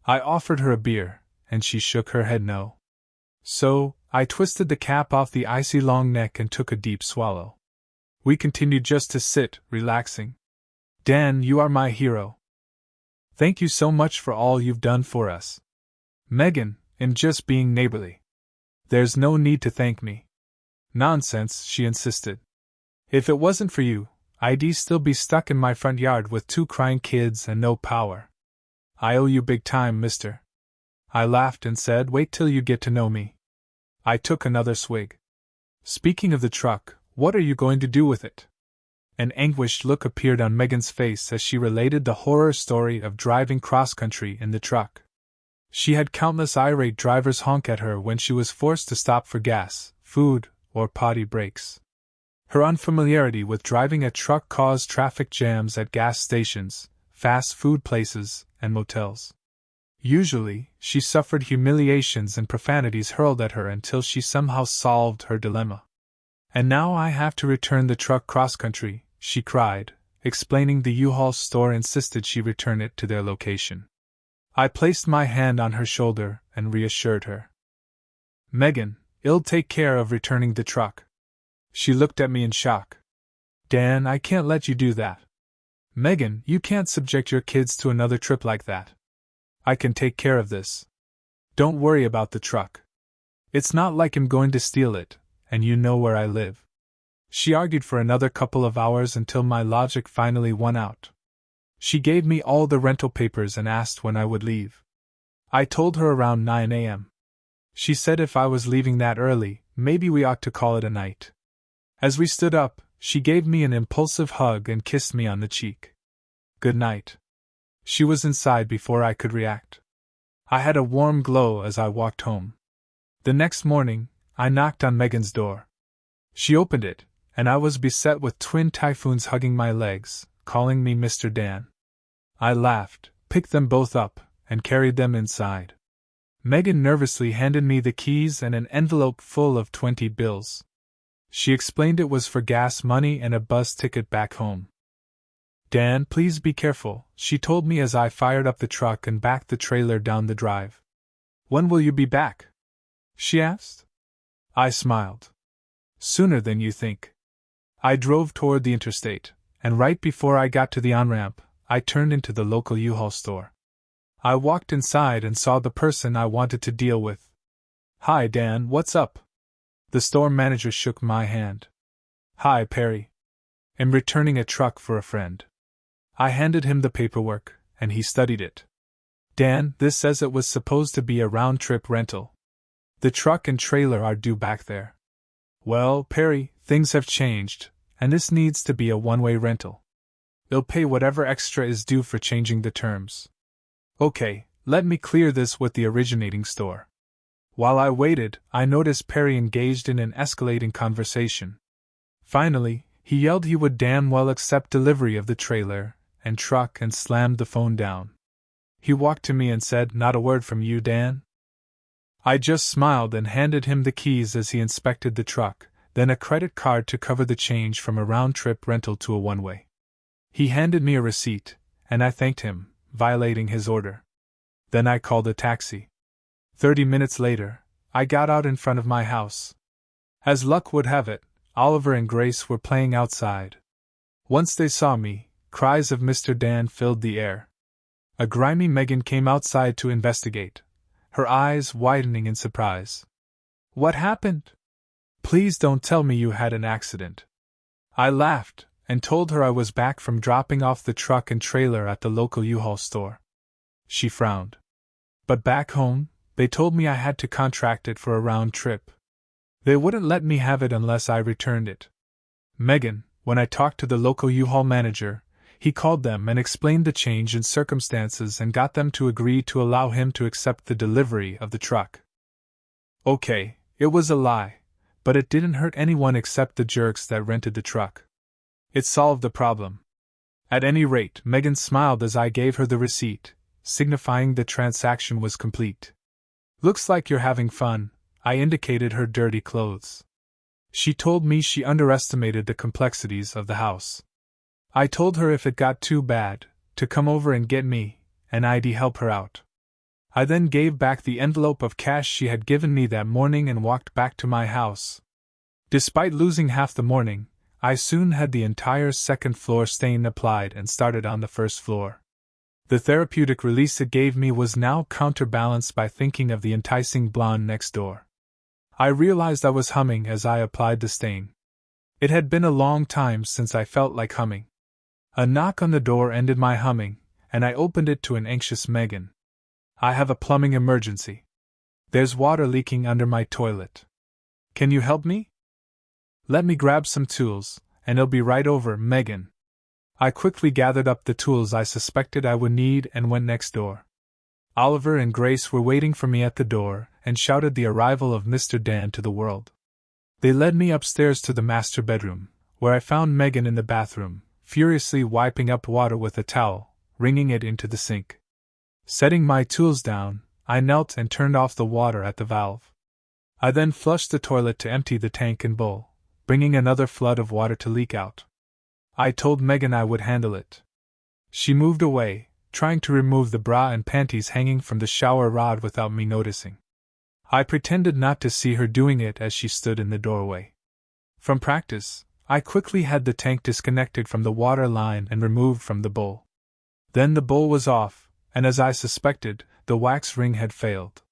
I offered her a beer, and she shook her head no. So, I twisted the cap off the icy long neck and took a deep swallow. We continued just to sit, relaxing. "Dan, you are my hero. Thank you so much for all you've done for us." "Megan, in just being neighborly. There's no need to thank me." "Nonsense," she insisted. "If it wasn't for you, I'd still be stuck in my front yard with 2 crying kids and no power. I owe you big time, mister." I laughed and said, "Wait till you get to know me." I took another swig. "Speaking of the truck, what are you going to do with it?" An anguished look appeared on Megan's face as she related the horror story of driving cross-country in the truck. She had countless irate drivers honk at her when she was forced to stop for gas, food, or potty breaks. Her unfamiliarity with driving a truck caused traffic jams at gas stations, fast food places, and motels. Usually, she suffered humiliations and profanities hurled at her until she somehow solved her dilemma. And now I have to return the truck cross-country, she cried, explaining the U-Haul store insisted she return it to their location. I placed my hand on her shoulder and reassured her. Megan, I'll take care of returning the truck. She looked at me in shock. Dan, I can't let you do that. Megan, you can't subject your kids to another trip like that. I can take care of this. Don't worry about the truck. It's not like I'm going to steal it, and you know where I live. She argued for another couple of hours until my logic finally won out. She gave me all the rental papers and asked when I would leave. I told her around 9 a.m. She said if I was leaving that early, maybe we ought to call it a night. As we stood up, she gave me an impulsive hug and kissed me on the cheek. Good night. She was inside before I could react. I had a warm glow as I walked home. The next morning, I knocked on Megan's door. She opened it, and I was beset with twin typhoons hugging my legs, calling me Mr. Dan. I laughed, picked them both up, and carried them inside. Megan nervously handed me the keys and an envelope full of 20 bills. She explained it was for gas money and a bus ticket back home. Dan, please be careful, she told me as I fired up the truck and backed the trailer down the drive. When will you be back? She asked. I smiled. Sooner than you think. I drove toward the interstate, and right before I got to the on-ramp, I turned into the local U-Haul store. I walked inside and saw the person I wanted to deal with. Hi Dan, what's up? The store manager shook my hand. Hi Perry. I'm returning a truck for a friend. I handed him the paperwork, and he studied it. Dan, this says it was supposed to be a round-trip rental. The truck and trailer are due back there. Well, Perry, things have changed, and this needs to be a one-way rental. They'll pay whatever extra is due for changing the terms. Okay, let me clear this with the originating store. While I waited, I noticed Perry engaged in an escalating conversation. Finally, he yelled he would damn well accept delivery of the trailer and truck and slammed the phone down. He walked to me and said, "Not a word from you, Dan?" I just smiled and handed him the keys as he inspected the truck, then a credit card to cover the change from a round-trip rental to a one-way. He handed me a receipt, and I thanked him, violating his order. Then I called a taxi. 30 minutes later, I got out in front of my house. As luck would have it, Oliver and Grace were playing outside. Once they saw me, cries of Mr. Dan filled the air. A grimy Megan came outside to investigate, her eyes widening in surprise. What happened? Please don't tell me you had an accident. I laughed, and told her I was back from dropping off the truck and trailer at the local U-Haul store. She frowned. But back home, they told me I had to contract it for a round trip. They wouldn't let me have it unless I returned it. Megan, when I talked to the local U-Haul manager, he called them and explained the change in circumstances and got them to agree to allow him to accept the delivery of the truck. Okay, it was a lie, but it didn't hurt anyone except the jerks that rented the truck. It solved the problem. At any rate, Megan smiled as I gave her the receipt, signifying the transaction was complete. Looks like you're having fun, I indicated her dirty clothes. She told me she underestimated the complexities of the house. I told her if it got too bad, to come over and get me, and I'd help her out. I then gave back the envelope of cash she had given me that morning and walked back to my house. Despite losing half the morning, I soon had the entire second floor stain applied and started on the first floor. The therapeutic release it gave me was now counterbalanced by thinking of the enticing blonde next door. I realized I was humming as I applied the stain. It had been a long time since I felt like humming. A knock on the door ended my humming, and I opened it to an anxious Megan. I have a plumbing emergency. There's water leaking under my toilet. Can you help me? Let me grab some tools, and I'll be right over, Megan. I quickly gathered up the tools I suspected I would need and went next door. Oliver and Grace were waiting for me at the door and shouted the arrival of Mr. Dan to the world. They led me upstairs to the master bedroom, where I found Megan in the bathroom, furiously wiping up water with a towel, wringing it into the sink. Setting my tools down, I knelt and turned off the water at the valve. I then flushed the toilet to empty the tank and bowl, bringing another flood of water to leak out. I told Megan I would handle it. She moved away, trying to remove the bra and panties hanging from the shower rod without me noticing. I pretended not to see her doing it as she stood in the doorway. From practice, I quickly had the tank disconnected from the water line and removed from the bowl. Then the bowl was off, and as I suspected, the wax ring had failed.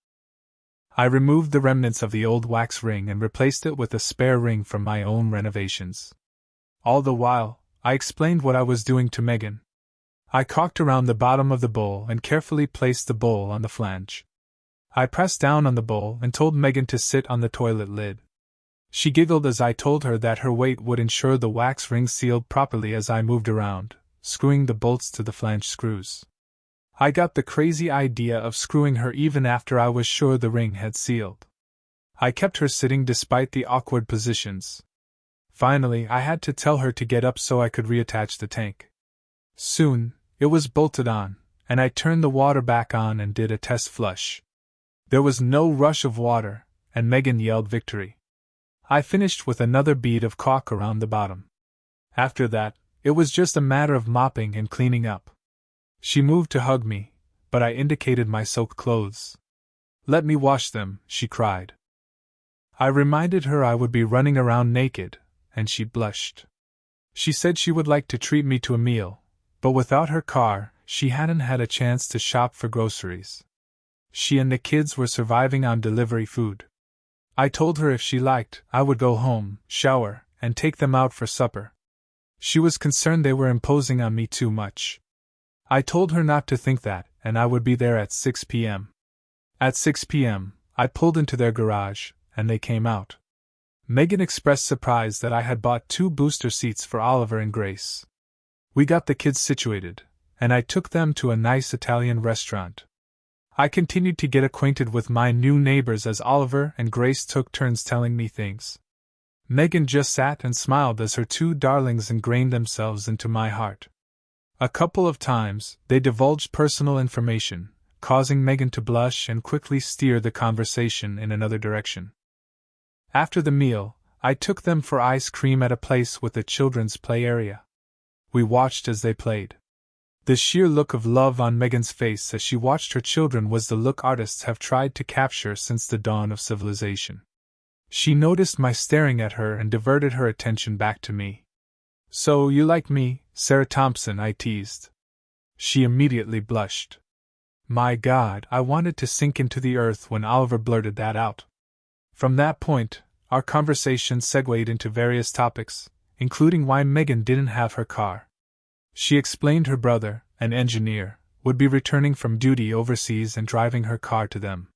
I removed the remnants of the old wax ring and replaced it with a spare ring from my own renovations. All the while, I explained what I was doing to Megan. I caulked around the bottom of the bowl and carefully placed the bowl on the flange. I pressed down on the bowl and told Megan to sit on the toilet lid. She giggled as I told her that her weight would ensure the wax ring sealed properly as I moved around, screwing the bolts to the flange screws. I got the crazy idea of screwing her even after I was sure the ring had sealed. I kept her sitting despite the awkward positions. Finally, I had to tell her to get up so I could reattach the tank. Soon, it was bolted on, and I turned the water back on and did a test flush. There was no rush of water, and Megan yelled victory. I finished with another bead of caulk around the bottom. After that, it was just a matter of mopping and cleaning up. She moved to hug me, but I indicated my soaked clothes. "Let me wash them," she cried. I reminded her I would be running around naked, and she blushed. She said she would like to treat me to a meal, but without her car, she hadn't had a chance to shop for groceries. She and the kids were surviving on delivery food. I told her if she liked, I would go home, shower, and take them out for supper. She was concerned they were imposing on me too much. I told her not to think that, and I would be there at 6 p.m. At 6 p.m., I pulled into their garage, and they came out. Megan expressed surprise that I had bought 2 booster seats for Oliver and Grace. We got the kids situated, and I took them to a nice Italian restaurant. I continued to get acquainted with my new neighbors as Oliver and Grace took turns telling me things. Megan just sat and smiled as her 2 darlings ingrained themselves into my heart. A couple of times, they divulged personal information, causing Megan to blush and quickly steer the conversation in another direction. After the meal, I took them for ice cream at a place with a children's play area. We watched as they played. The sheer look of love on Megan's face as she watched her children was the look artists have tried to capture since the dawn of civilization. She noticed my staring at her and diverted her attention back to me. "So you like me, Sarah Thompson?" I teased. She immediately blushed. My God, I wanted to sink into the earth when Oliver blurted that out. From that point, our conversation segued into various topics, including why Megan didn't have her car. She explained her brother, an engineer, would be returning from duty overseas and driving her car to them.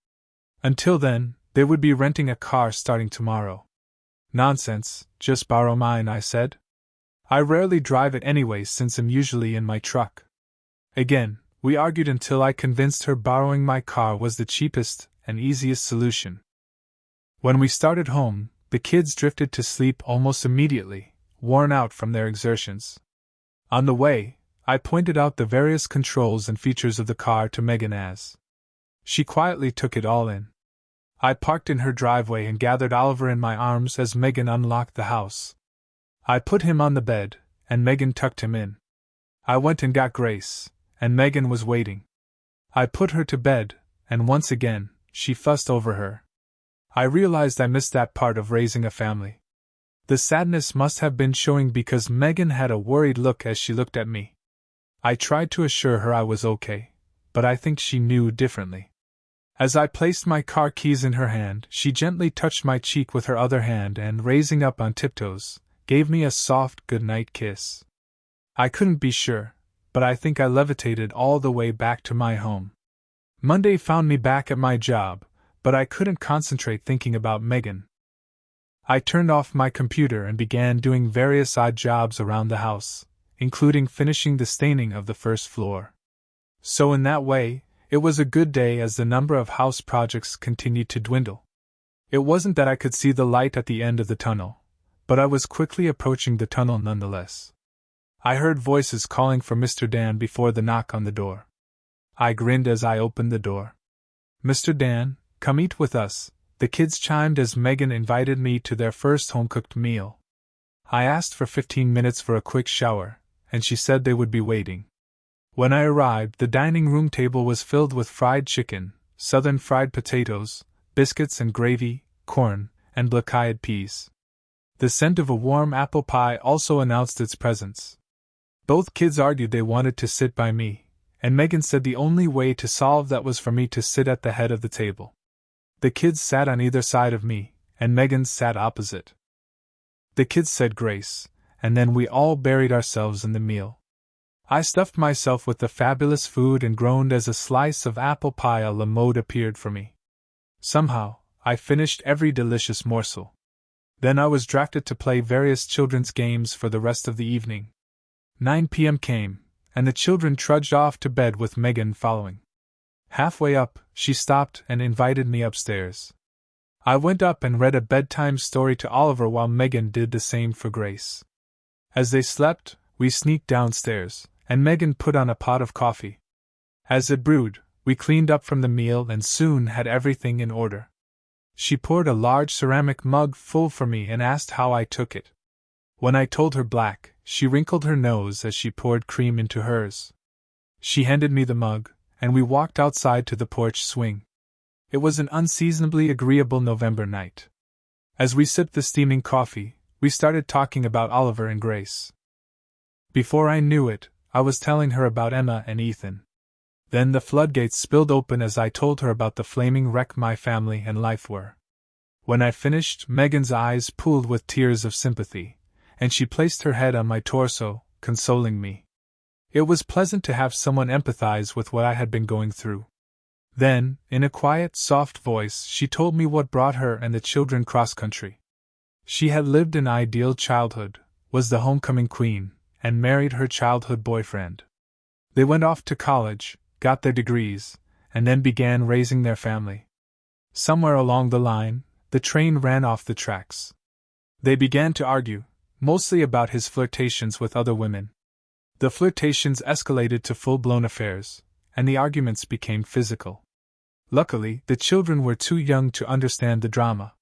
Until then, they would be renting a car starting tomorrow. "Nonsense, just borrow mine," I said. "I rarely drive it anyway since I'm usually in my truck." Again, we argued until I convinced her borrowing my car was the cheapest and easiest solution. When we started home, the kids drifted to sleep almost immediately, worn out from their exertions. On the way, I pointed out the various controls and features of the car to Megan as she quietly took it all in. I parked in her driveway and gathered Oliver in my arms as Megan unlocked the house. I put him on the bed, and Megan tucked him in. I went and got Grace, and Megan was waiting. I put her to bed, and once again, she fussed over her. I realized I missed that part of raising a family. The sadness must have been showing because Megan had a worried look as she looked at me. I tried to assure her I was okay, but I think she knew differently. As I placed my car keys in her hand, she gently touched my cheek with her other hand and, raising up on tiptoes, gave me a soft goodnight kiss. I couldn't be sure, but I think I levitated all the way back to my home. Monday found me back at my job, but I couldn't concentrate thinking about Megan. I turned off my computer and began doing various odd jobs around the house, including finishing the staining of the first floor. So in that way, it was a good day as the number of house projects continued to dwindle. It wasn't that I could see the light at the end of the tunnel, but I was quickly approaching the tunnel nonetheless. I heard voices calling for Mr. Dan before the knock on the door. I grinned as I opened the door. "Mr. Dan, come eat with us," the kids chimed as Megan invited me to their first home-cooked meal. I asked for 15 minutes for a quick shower, and she said they would be waiting. When I arrived, the dining room table was filled with fried chicken, southern fried potatoes, biscuits and gravy, corn, and black-eyed peas. The scent of a warm apple pie also announced its presence. Both kids argued they wanted to sit by me, and Megan said the only way to solve that was for me to sit at the head of the table. The kids sat on either side of me, and Megan sat opposite. The kids said grace, and then we all buried ourselves in the meal. I stuffed myself with the fabulous food and groaned as a slice of apple pie à la mode appeared for me. Somehow, I finished every delicious morsel. Then I was drafted to play various children's games for the rest of the evening. 9 p.m. came, and the children trudged off to bed with Megan following. Halfway up, she stopped and invited me upstairs. I went up and read a bedtime story to Oliver while Megan did the same for Grace. As they slept, we sneaked downstairs, and Megan put on a pot of coffee. As it brewed, we cleaned up from the meal and soon had everything in order. She poured a large ceramic mug full for me and asked how I took it. When I told her black, she wrinkled her nose as she poured cream into hers. She handed me the mug, and we walked outside to the porch swing. It was an unseasonably agreeable November night. As we sipped the steaming coffee, we started talking about Oliver and Grace. Before I knew it, I was telling her about Emma and Ethan. Then the floodgates spilled open as I told her about the flaming wreck my family and life were. When I finished, Megan's eyes pooled with tears of sympathy, and she placed her head on my torso, consoling me. It was pleasant to have someone empathize with what I had been going through. Then, in a quiet, soft voice, she told me what brought her and the children cross-country. She had lived an ideal childhood, was the homecoming queen, and married her childhood boyfriend. They went off to college, got their degrees, and then began raising their family. Somewhere along the line, the train ran off the tracks. They began to argue, mostly about his flirtations with other women. The flirtations escalated to full-blown affairs, and the arguments became physical. Luckily, the children were too young to understand the drama.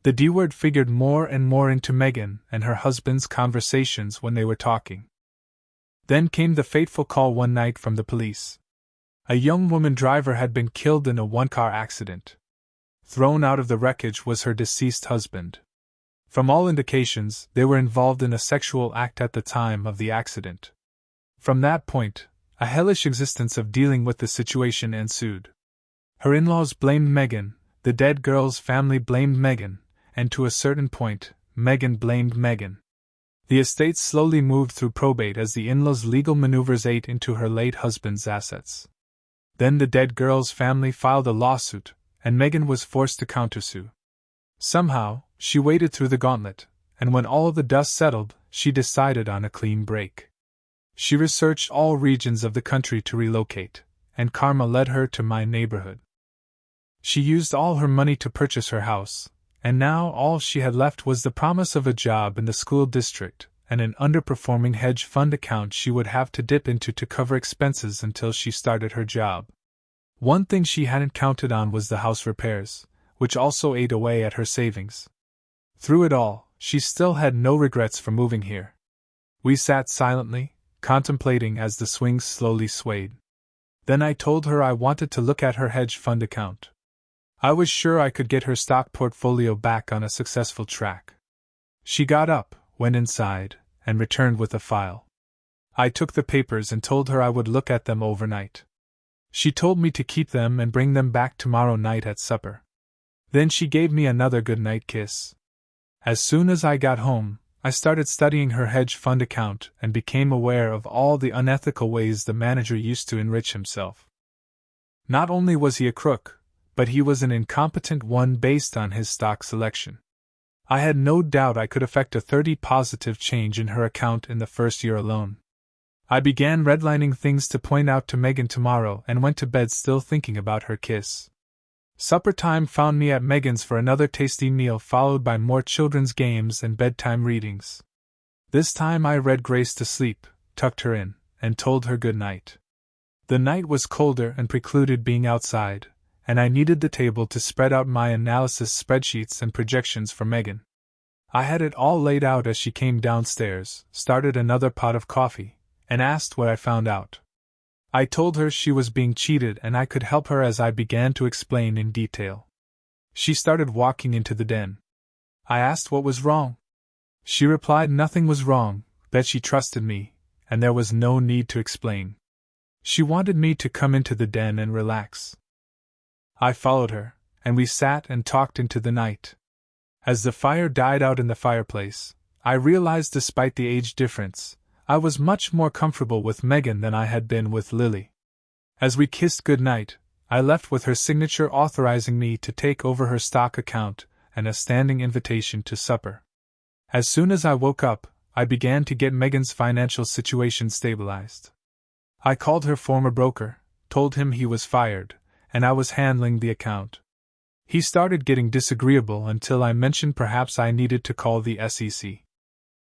The D-word figured more and more into Megan and her husband's conversations when they were talking. Then came the fateful call one night from the police. A young woman driver had been killed in a one-car accident. Thrown out of the wreckage was her deceased husband. From all indications, they were involved in a sexual act at the time of the accident. From that point, a hellish existence of dealing with the situation ensued. Her in-laws blamed Megan, the dead girl's family blamed Megan, and to a certain point, Megan blamed Megan. The estate slowly moved through probate as the in-laws' legal maneuvers ate into her late husband's assets. Then the dead girl's family filed a lawsuit, and Megan was forced to countersue. Somehow, she waded through the gauntlet, and when all the dust settled, she decided on a clean break. She researched all regions of the country to relocate, and karma led her to my neighborhood. She used all her money to purchase her house, and now all she had left was the promise of a job in the school district and an underperforming hedge fund account she would have to dip into to cover expenses until she started her job. One thing she hadn't counted on was the house repairs, which also ate away at her savings. Through it all, she still had no regrets for moving here. We sat silently, contemplating as the swings slowly swayed. Then I told her I wanted to look at her hedge fund account. I was sure I could get her stock portfolio back on a successful track. She got up, went inside, and returned with a file. I took the papers and told her I would look at them overnight. She told me to keep them and bring them back tomorrow night at supper. Then she gave me another goodnight kiss. As soon as I got home, I started studying her hedge fund account and became aware of all the unethical ways the manager used to enrich himself. Not only was he a crook, but he was an incompetent one based on his stock selection. I had no doubt I could effect a 30% positive change in her account in the first year alone. I began redlining things to point out to Megan tomorrow and went to bed still thinking about her kiss. Supper time found me at Megan's for another tasty meal followed by more children's games and bedtime readings. This time I read Grace to sleep, tucked her in, and told her good night. The night was colder and precluded being outside, and I needed the table to spread out my analysis spreadsheets and projections for Megan. I had it all laid out as she came downstairs, started another pot of coffee, and asked what I found out. I told her she was being cheated and I could help her as I began to explain in detail. She started walking into the den. I asked what was wrong. She replied nothing was wrong, that she trusted me, and there was no need to explain. She wanted me to come into the den and relax. I followed her, and we sat and talked into the night. As the fire died out in the fireplace, I realized despite the age difference, I was much more comfortable with Megan than I had been with Lily. As we kissed goodnight, I left with her signature authorizing me to take over her stock account and a standing invitation to supper. As soon as I woke up, I began to get Megan's financial situation stabilized. I called her former broker, told him he was fired, and I was handling the account. He started getting disagreeable until I mentioned perhaps I needed to call the SEC.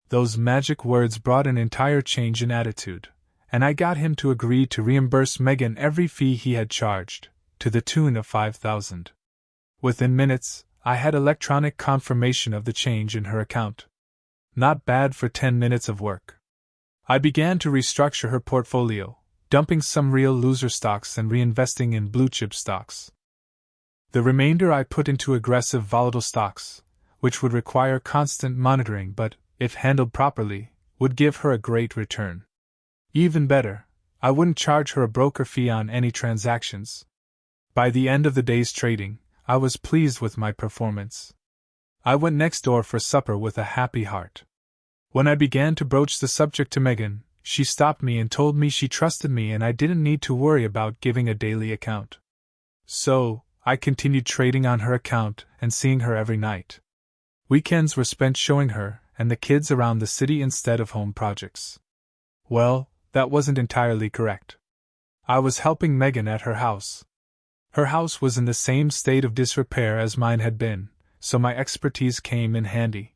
Those magic words brought an entire change in attitude, and I got him to agree to reimburse Megan every fee he had charged, to the tune of $5,000. Within minutes, I had electronic confirmation of the change in her account. Not bad for 10 minutes of work. I began to restructure her portfolio, dumping some real loser stocks and reinvesting in blue-chip stocks. The remainder I put into aggressive volatile stocks, which would require constant monitoring but, if handled properly, would give her a great return. Even better, I wouldn't charge her a broker fee on any transactions. By the end of the day's trading, I was pleased with my performance. I went next door for supper with a happy heart. When I began to broach the subject to Megan, she stopped me and told me she trusted me and I didn't need to worry about giving a daily account. So, I continued trading on her account and seeing her every night. Weekends were spent showing her and the kids around the city instead of home projects. Well, that wasn't entirely correct. I was helping Megan at her house. Her house was in the same state of disrepair as mine had been, so my expertise came in handy.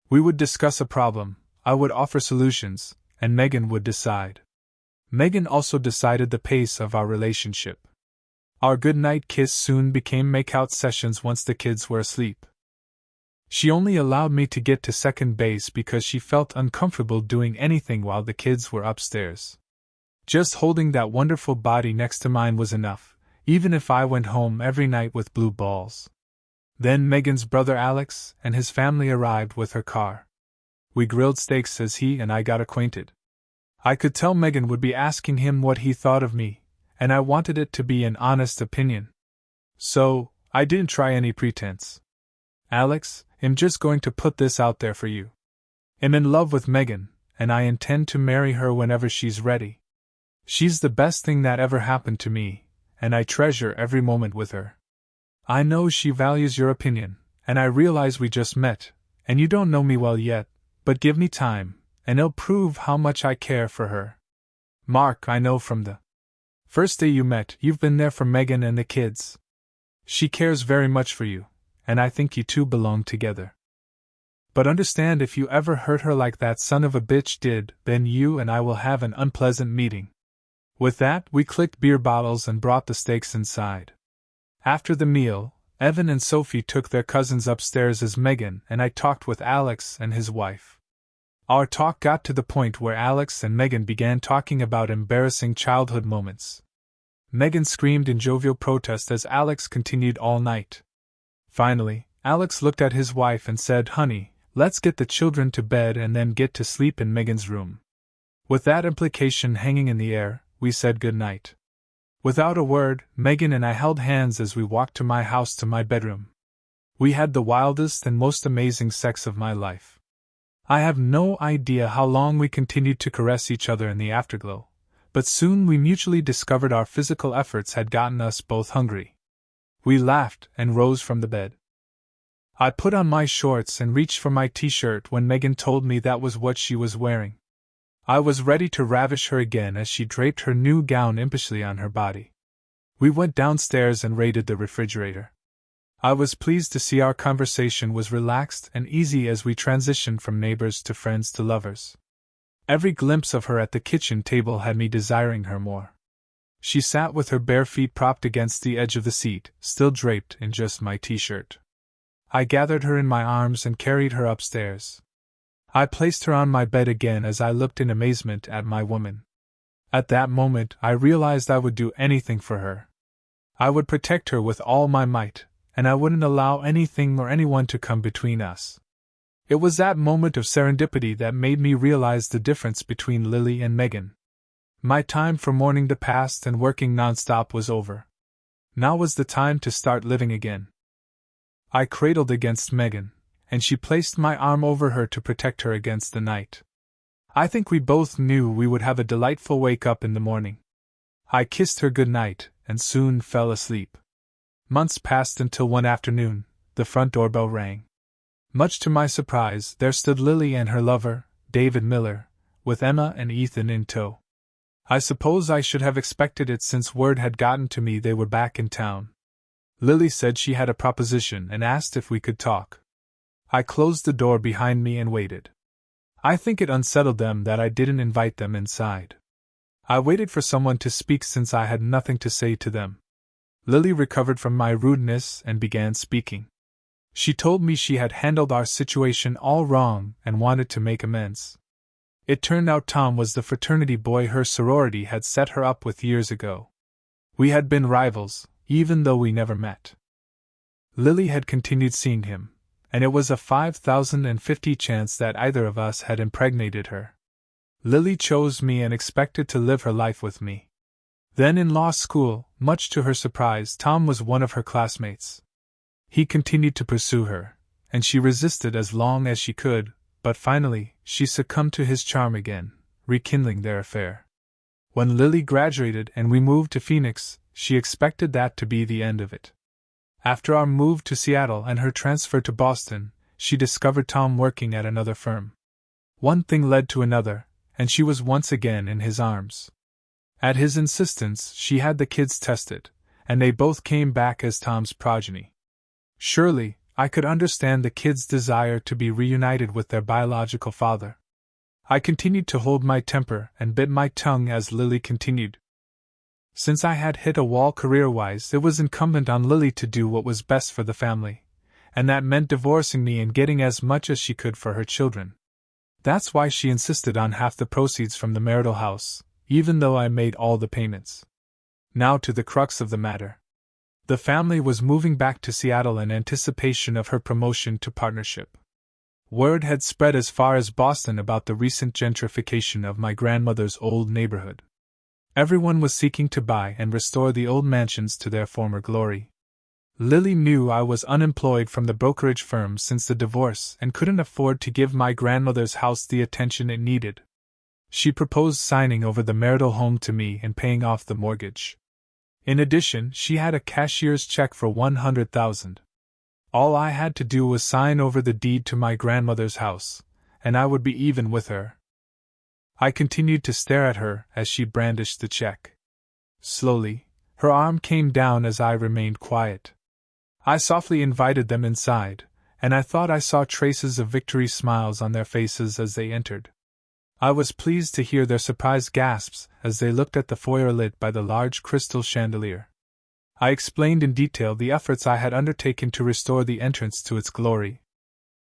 We would discuss a problem, I would offer solutions, and Megan would decide. Megan also decided the pace of our relationship. Our goodnight kiss soon became make-out sessions once the kids were asleep. She only allowed me to get to second base because she felt uncomfortable doing anything while the kids were upstairs. Just holding that wonderful body next to mine was enough, even if I went home every night with blue balls. Then Megan's brother Alex and his family arrived with her car. We grilled steaks as he and I got acquainted. I could tell Megan would be asking him what he thought of me, and I wanted it to be an honest opinion. So, I didn't try any pretense. Alex, I'm just going to put this out there for you. I'm in love with Megan, and I intend to marry her whenever she's ready. She's the best thing that ever happened to me, and I treasure every moment with her. I know she values your opinion, and I realize we just met, and you don't know me well yet, but give me time, and it'll prove how much I care for her. Mark, I know from the first day you met, you've been there for Megan and the kids. She cares very much for you, and I think you two belong together. But understand, if you ever hurt her like that son of a bitch did, then you and I will have an unpleasant meeting. With that, we clicked beer bottles and brought the steaks inside. After the meal, Evan and Sophie took their cousins upstairs as Megan and I talked with Alex and his wife. Our talk got to the point where Alex and Megan began talking about embarrassing childhood moments. Megan screamed in jovial protest as Alex continued all night. Finally, Alex looked at his wife and said, "Honey, let's get the children to bed and then get to sleep in Megan's room." With that implication hanging in the air, we said goodnight. Without a word, Megan and I held hands as we walked to my house to my bedroom. We had the wildest and most amazing sex of my life. I have no idea how long we continued to caress each other in the afterglow, but soon we mutually discovered our physical efforts had gotten us both hungry. We laughed and rose from the bed. I put on my shorts and reached for my t-shirt when Megan told me that was what she was wearing. I was ready to ravish her again as she draped her new gown impishly on her body. We went downstairs and raided the refrigerator. I was pleased to see our conversation was relaxed and easy as we transitioned from neighbors to friends to lovers. Every glimpse of her at the kitchen table had me desiring her more. She sat with her bare feet propped against the edge of the seat, still draped in just my t-shirt. I gathered her in my arms and carried her upstairs. I placed her on my bed again as I looked in amazement at my woman. At that moment, I realized I would do anything for her. I would protect her with all my might, and I wouldn't allow anything or anyone to come between us. It was that moment of serendipity that made me realize the difference between Lily and Megan. My time for mourning the past and working nonstop was over. Now was the time to start living again. I cradled against Megan, and she placed my arm over her to protect her against the night. I think we both knew we would have a delightful wake-up in the morning. I kissed her good night, and soon fell asleep. Months passed until one afternoon, the front doorbell rang. Much to my surprise, there stood Lily and her lover, David Miller, with Emma and Ethan in tow. I suppose I should have expected it since word had gotten to me they were back in town. Lily said she had a proposition and asked if we could talk. I closed the door behind me and waited. I think it unsettled them that I didn't invite them inside. I waited for someone to speak since I had nothing to say to them. Lily recovered from my rudeness and began speaking. She told me she had handled our situation all wrong and wanted to make amends. It turned out Tom was the fraternity boy her sorority had set her up with years ago. We had been rivals, even though we never met. Lily had continued seeing him, and it was a 5,050 chance that either of us had impregnated her. Lily chose me and expected to live her life with me. Then in law school, much to her surprise, Tom was one of her classmates. He continued to pursue her, and she resisted as long as she could, but finally, she succumbed to his charm again, rekindling their affair. When Lily graduated and we moved to Phoenix, she expected that to be the end of it. After our move to Seattle and her transfer to Boston, she discovered Tom working at another firm. One thing led to another, and she was once again in his arms. At his insistence, she had the kids tested, and they both came back as Tom's progeny. Surely, I could understand the kids' desire to be reunited with their biological father. I continued to hold my temper and bit my tongue as Lily continued. Since I had hit a wall career-wise, it was incumbent on Lily to do what was best for the family, and that meant divorcing me and getting as much as she could for her children. That's why she insisted on half the proceeds from the marital house, even though I made all the payments. Now to the crux of the matter. The family was moving back to Seattle in anticipation of her promotion to partnership. Word had spread as far as Boston about the recent gentrification of my grandmother's old neighborhood. Everyone was seeking to buy and restore the old mansions to their former glory. Lily knew I was unemployed from the brokerage firm since the divorce and couldn't afford to give my grandmother's house the attention it needed. She proposed signing over the marital home to me and paying off the mortgage. In addition, she had a cashier's check for $100,000. All I had to do was sign over the deed to my grandmother's house, and I would be even with her. I continued to stare at her as she brandished the check. Slowly, her arm came down as I remained quiet. I softly invited them inside, and I thought I saw traces of victory smiles on their faces as they entered. I was pleased to hear their surprised gasps as they looked at the foyer lit by the large crystal chandelier. I explained in detail the efforts I had undertaken to restore the entrance to its glory.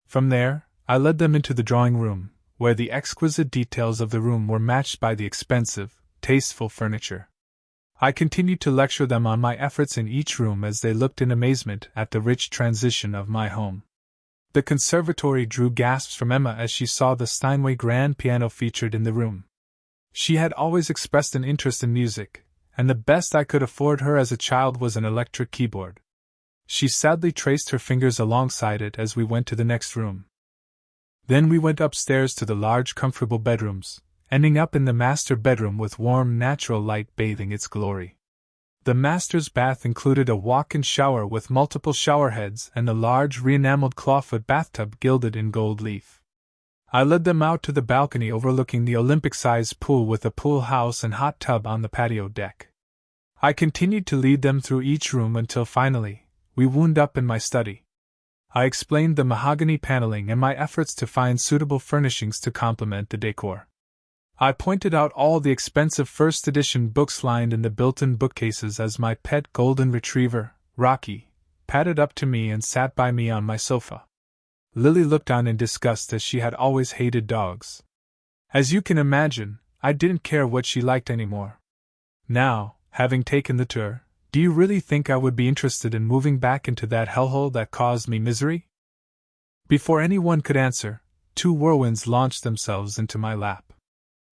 From there, I led them into the drawing room, where the exquisite details of the room were matched by the expensive, tasteful furniture. I continued to lecture them on my efforts in each room as they looked in amazement at the rich transition of my home. The conservatory drew gasps from Emma as she saw the Steinway grand piano featured in the room. She had always expressed an interest in music, and the best I could afford her as a child was an electric keyboard. She sadly traced her fingers alongside it as we went to the next room. Then we went upstairs to the large comfortable bedrooms, ending up in the master bedroom with warm natural light bathing its glory. The master's bath included a walk-in shower with multiple shower heads and a large re-enameled clawfoot bathtub gilded in gold leaf. I led them out to the balcony overlooking the Olympic-sized pool with a pool house and hot tub on the patio deck. I continued to lead them through each room until finally, we wound up in my study. I explained the mahogany paneling and my efforts to find suitable furnishings to complement the decor. I pointed out all the expensive first edition books lined in the built-in bookcases as my pet golden retriever, Rocky, padded up to me and sat by me on my sofa. Lily looked on in disgust as she had always hated dogs. As you can imagine, I didn't care what she liked anymore. Now, having taken the tour, do you really think I would be interested in moving back into that hellhole that caused me misery? Before anyone could answer, two whirlwinds launched themselves into my lap.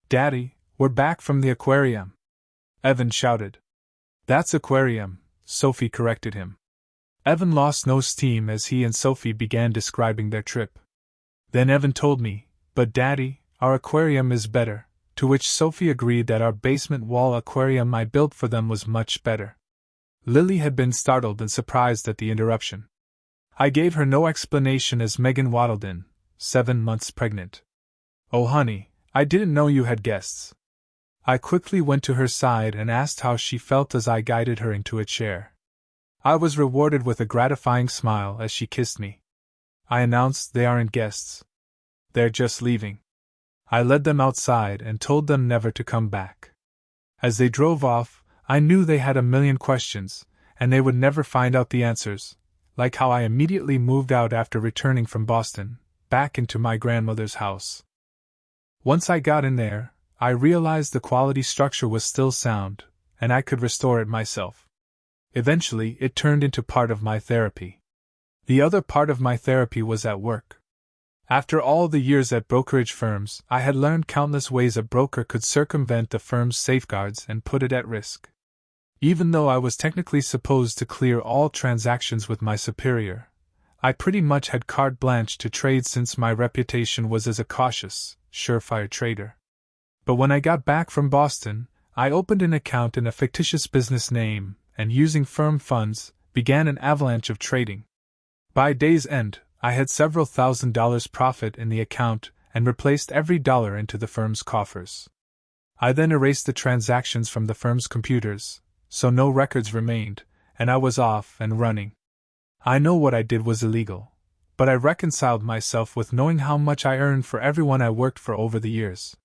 Daddy, we're back from the aquarium, Evan shouted. That's aquarium, Sophie corrected him. Evan lost no steam as he and Sophie began describing their trip. Then Evan told me, but Daddy, our aquarium is better, to which Sophie agreed that our basement wall aquarium I built for them was much better. Lily had been startled and surprised at the interruption. I gave her no explanation as Megan waddled in, 7 months pregnant. Oh honey, I didn't know you had guests. I quickly went to her side and asked how she felt as I guided her into a chair. I was rewarded with a gratifying smile as she kissed me. I announced, they aren't guests. They're just leaving. I led them outside and told them never to come back. As they drove off, I knew they had a million questions, and they would never find out the answers, like how I immediately moved out after returning from Boston, back into my grandmother's house. Once I got in there, I realized the quality structure was still sound, and I could restore it myself. Eventually, it turned into part of my therapy. The other part of my therapy was at work. After all the years at brokerage firms, I had learned countless ways a broker could circumvent the firm's safeguards and put it at risk. Even though I was technically supposed to clear all transactions with my superior, I pretty much had carte blanche to trade since my reputation was as a cautious, surefire trader. But when I got back from Boston, I opened an account in a fictitious business name, and using firm funds, began an avalanche of trading. By day's end, I had several $1,000s profit in the account and replaced every dollar into the firm's coffers. I then erased the transactions from the firm's computers, so no records remained, and I was off and running. I know what I did was illegal, but I reconciled myself with knowing how much I earned for everyone I worked for over the years.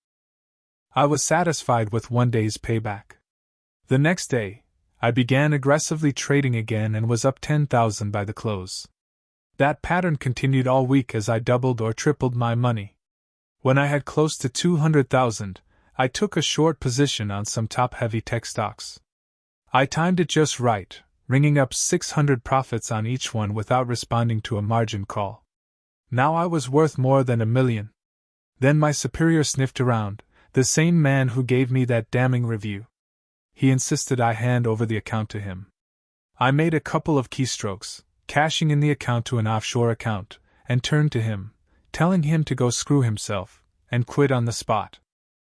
I was satisfied with one day's payback. The next day, I began aggressively trading again and was up $10,000 by the close. That pattern continued all week as I doubled or tripled my money. When I had close to $200,000, I took a short position on some top-heavy tech stocks. I timed it just right, ringing up 600 profits on each one without responding to a margin call. Now I was worth more than $1 million. Then my superior sniffed around, the same man who gave me that damning review. He insisted I hand over the account to him. I made a couple of keystrokes, cashing in the account to an offshore account, and turned to him, telling him to go screw himself, and quit on the spot.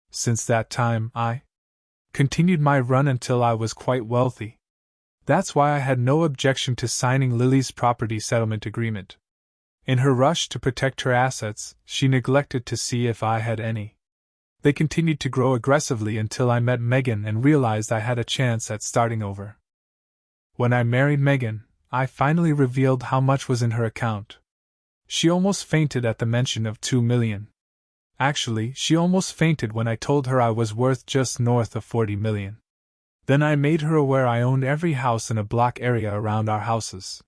Since that time, I continued my run until I was quite wealthy. That's why I had no objection to signing Lily's property settlement agreement. In her rush to protect her assets, she neglected to see if I had any. They continued to grow aggressively until I met Megan and realized I had a chance at starting over. When I married Megan, I finally revealed how much was in her account. She almost fainted at the mention of $2 million. Actually, she almost fainted when I told her I was worth just north of $40 million. Then I made her aware I owned every house in a block area around our houses.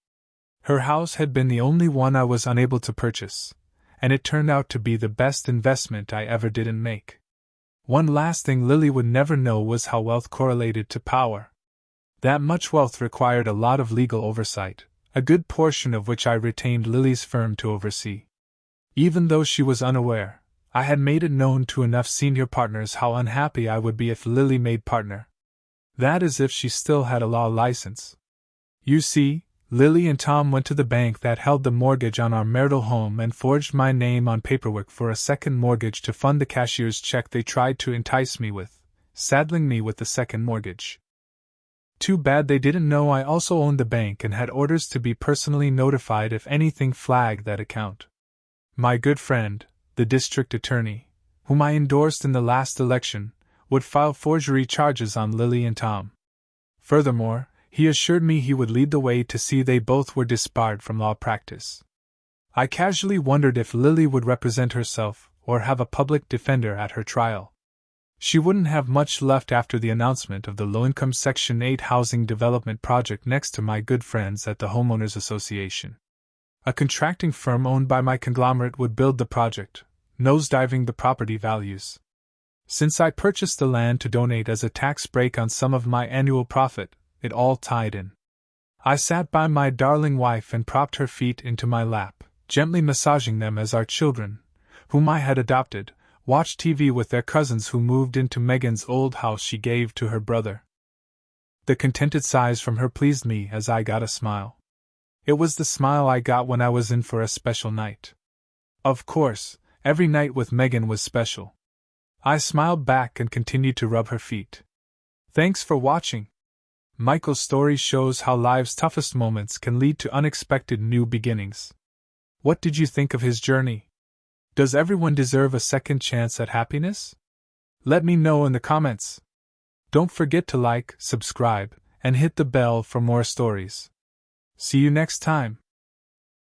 Her house had been the only one I was unable to purchase, and it turned out to be the best investment I ever didn't make. One last thing Lily would never know was how wealth correlated to power. That much wealth required a lot of legal oversight, a good portion of which I retained Lily's firm to oversee. Even though she was unaware, I had made it known to enough senior partners how unhappy I would be if Lily made partner. That is if she still had a law license. You see, Lily and Tom went to the bank that held the mortgage on our marital home and forged my name on paperwork for a second mortgage to fund the cashier's check they tried to entice me with, saddling me with the second mortgage. Too bad they didn't know I also owned the bank and had orders to be personally notified if anything flagged that account. My good friend, the district attorney, whom I endorsed in the last election, would file forgery charges on Lily and Tom. Furthermore, he assured me he would lead the way to see they both were disbarred from law practice. I casually wondered if Lily would represent herself or have a public defender at her trial. She wouldn't have much left after the announcement of the low-income Section 8 housing development project next to my good friends at the Homeowners Association. A contracting firm owned by my conglomerate would build the project, nosediving the property values. Since I purchased the land to donate as a tax break on some of my annual profit, it all tied in. I sat by my darling wife and propped her feet into my lap, gently massaging them as our children, whom I had adopted, watched TV with their cousins who moved into Megan's old house she gave to her brother. The contented sighs from her pleased me as I got a smile. It was the smile I got when I was in for a special night. Of course, every night with Megan was special. I smiled back and continued to rub her feet. Thanks for watching. Michael's story shows how life's toughest moments can lead to unexpected new beginnings. What did you think of his journey? Does everyone deserve a second chance at happiness? Let me know in the comments. Don't forget to like, subscribe, and hit the bell for more stories. See you next time.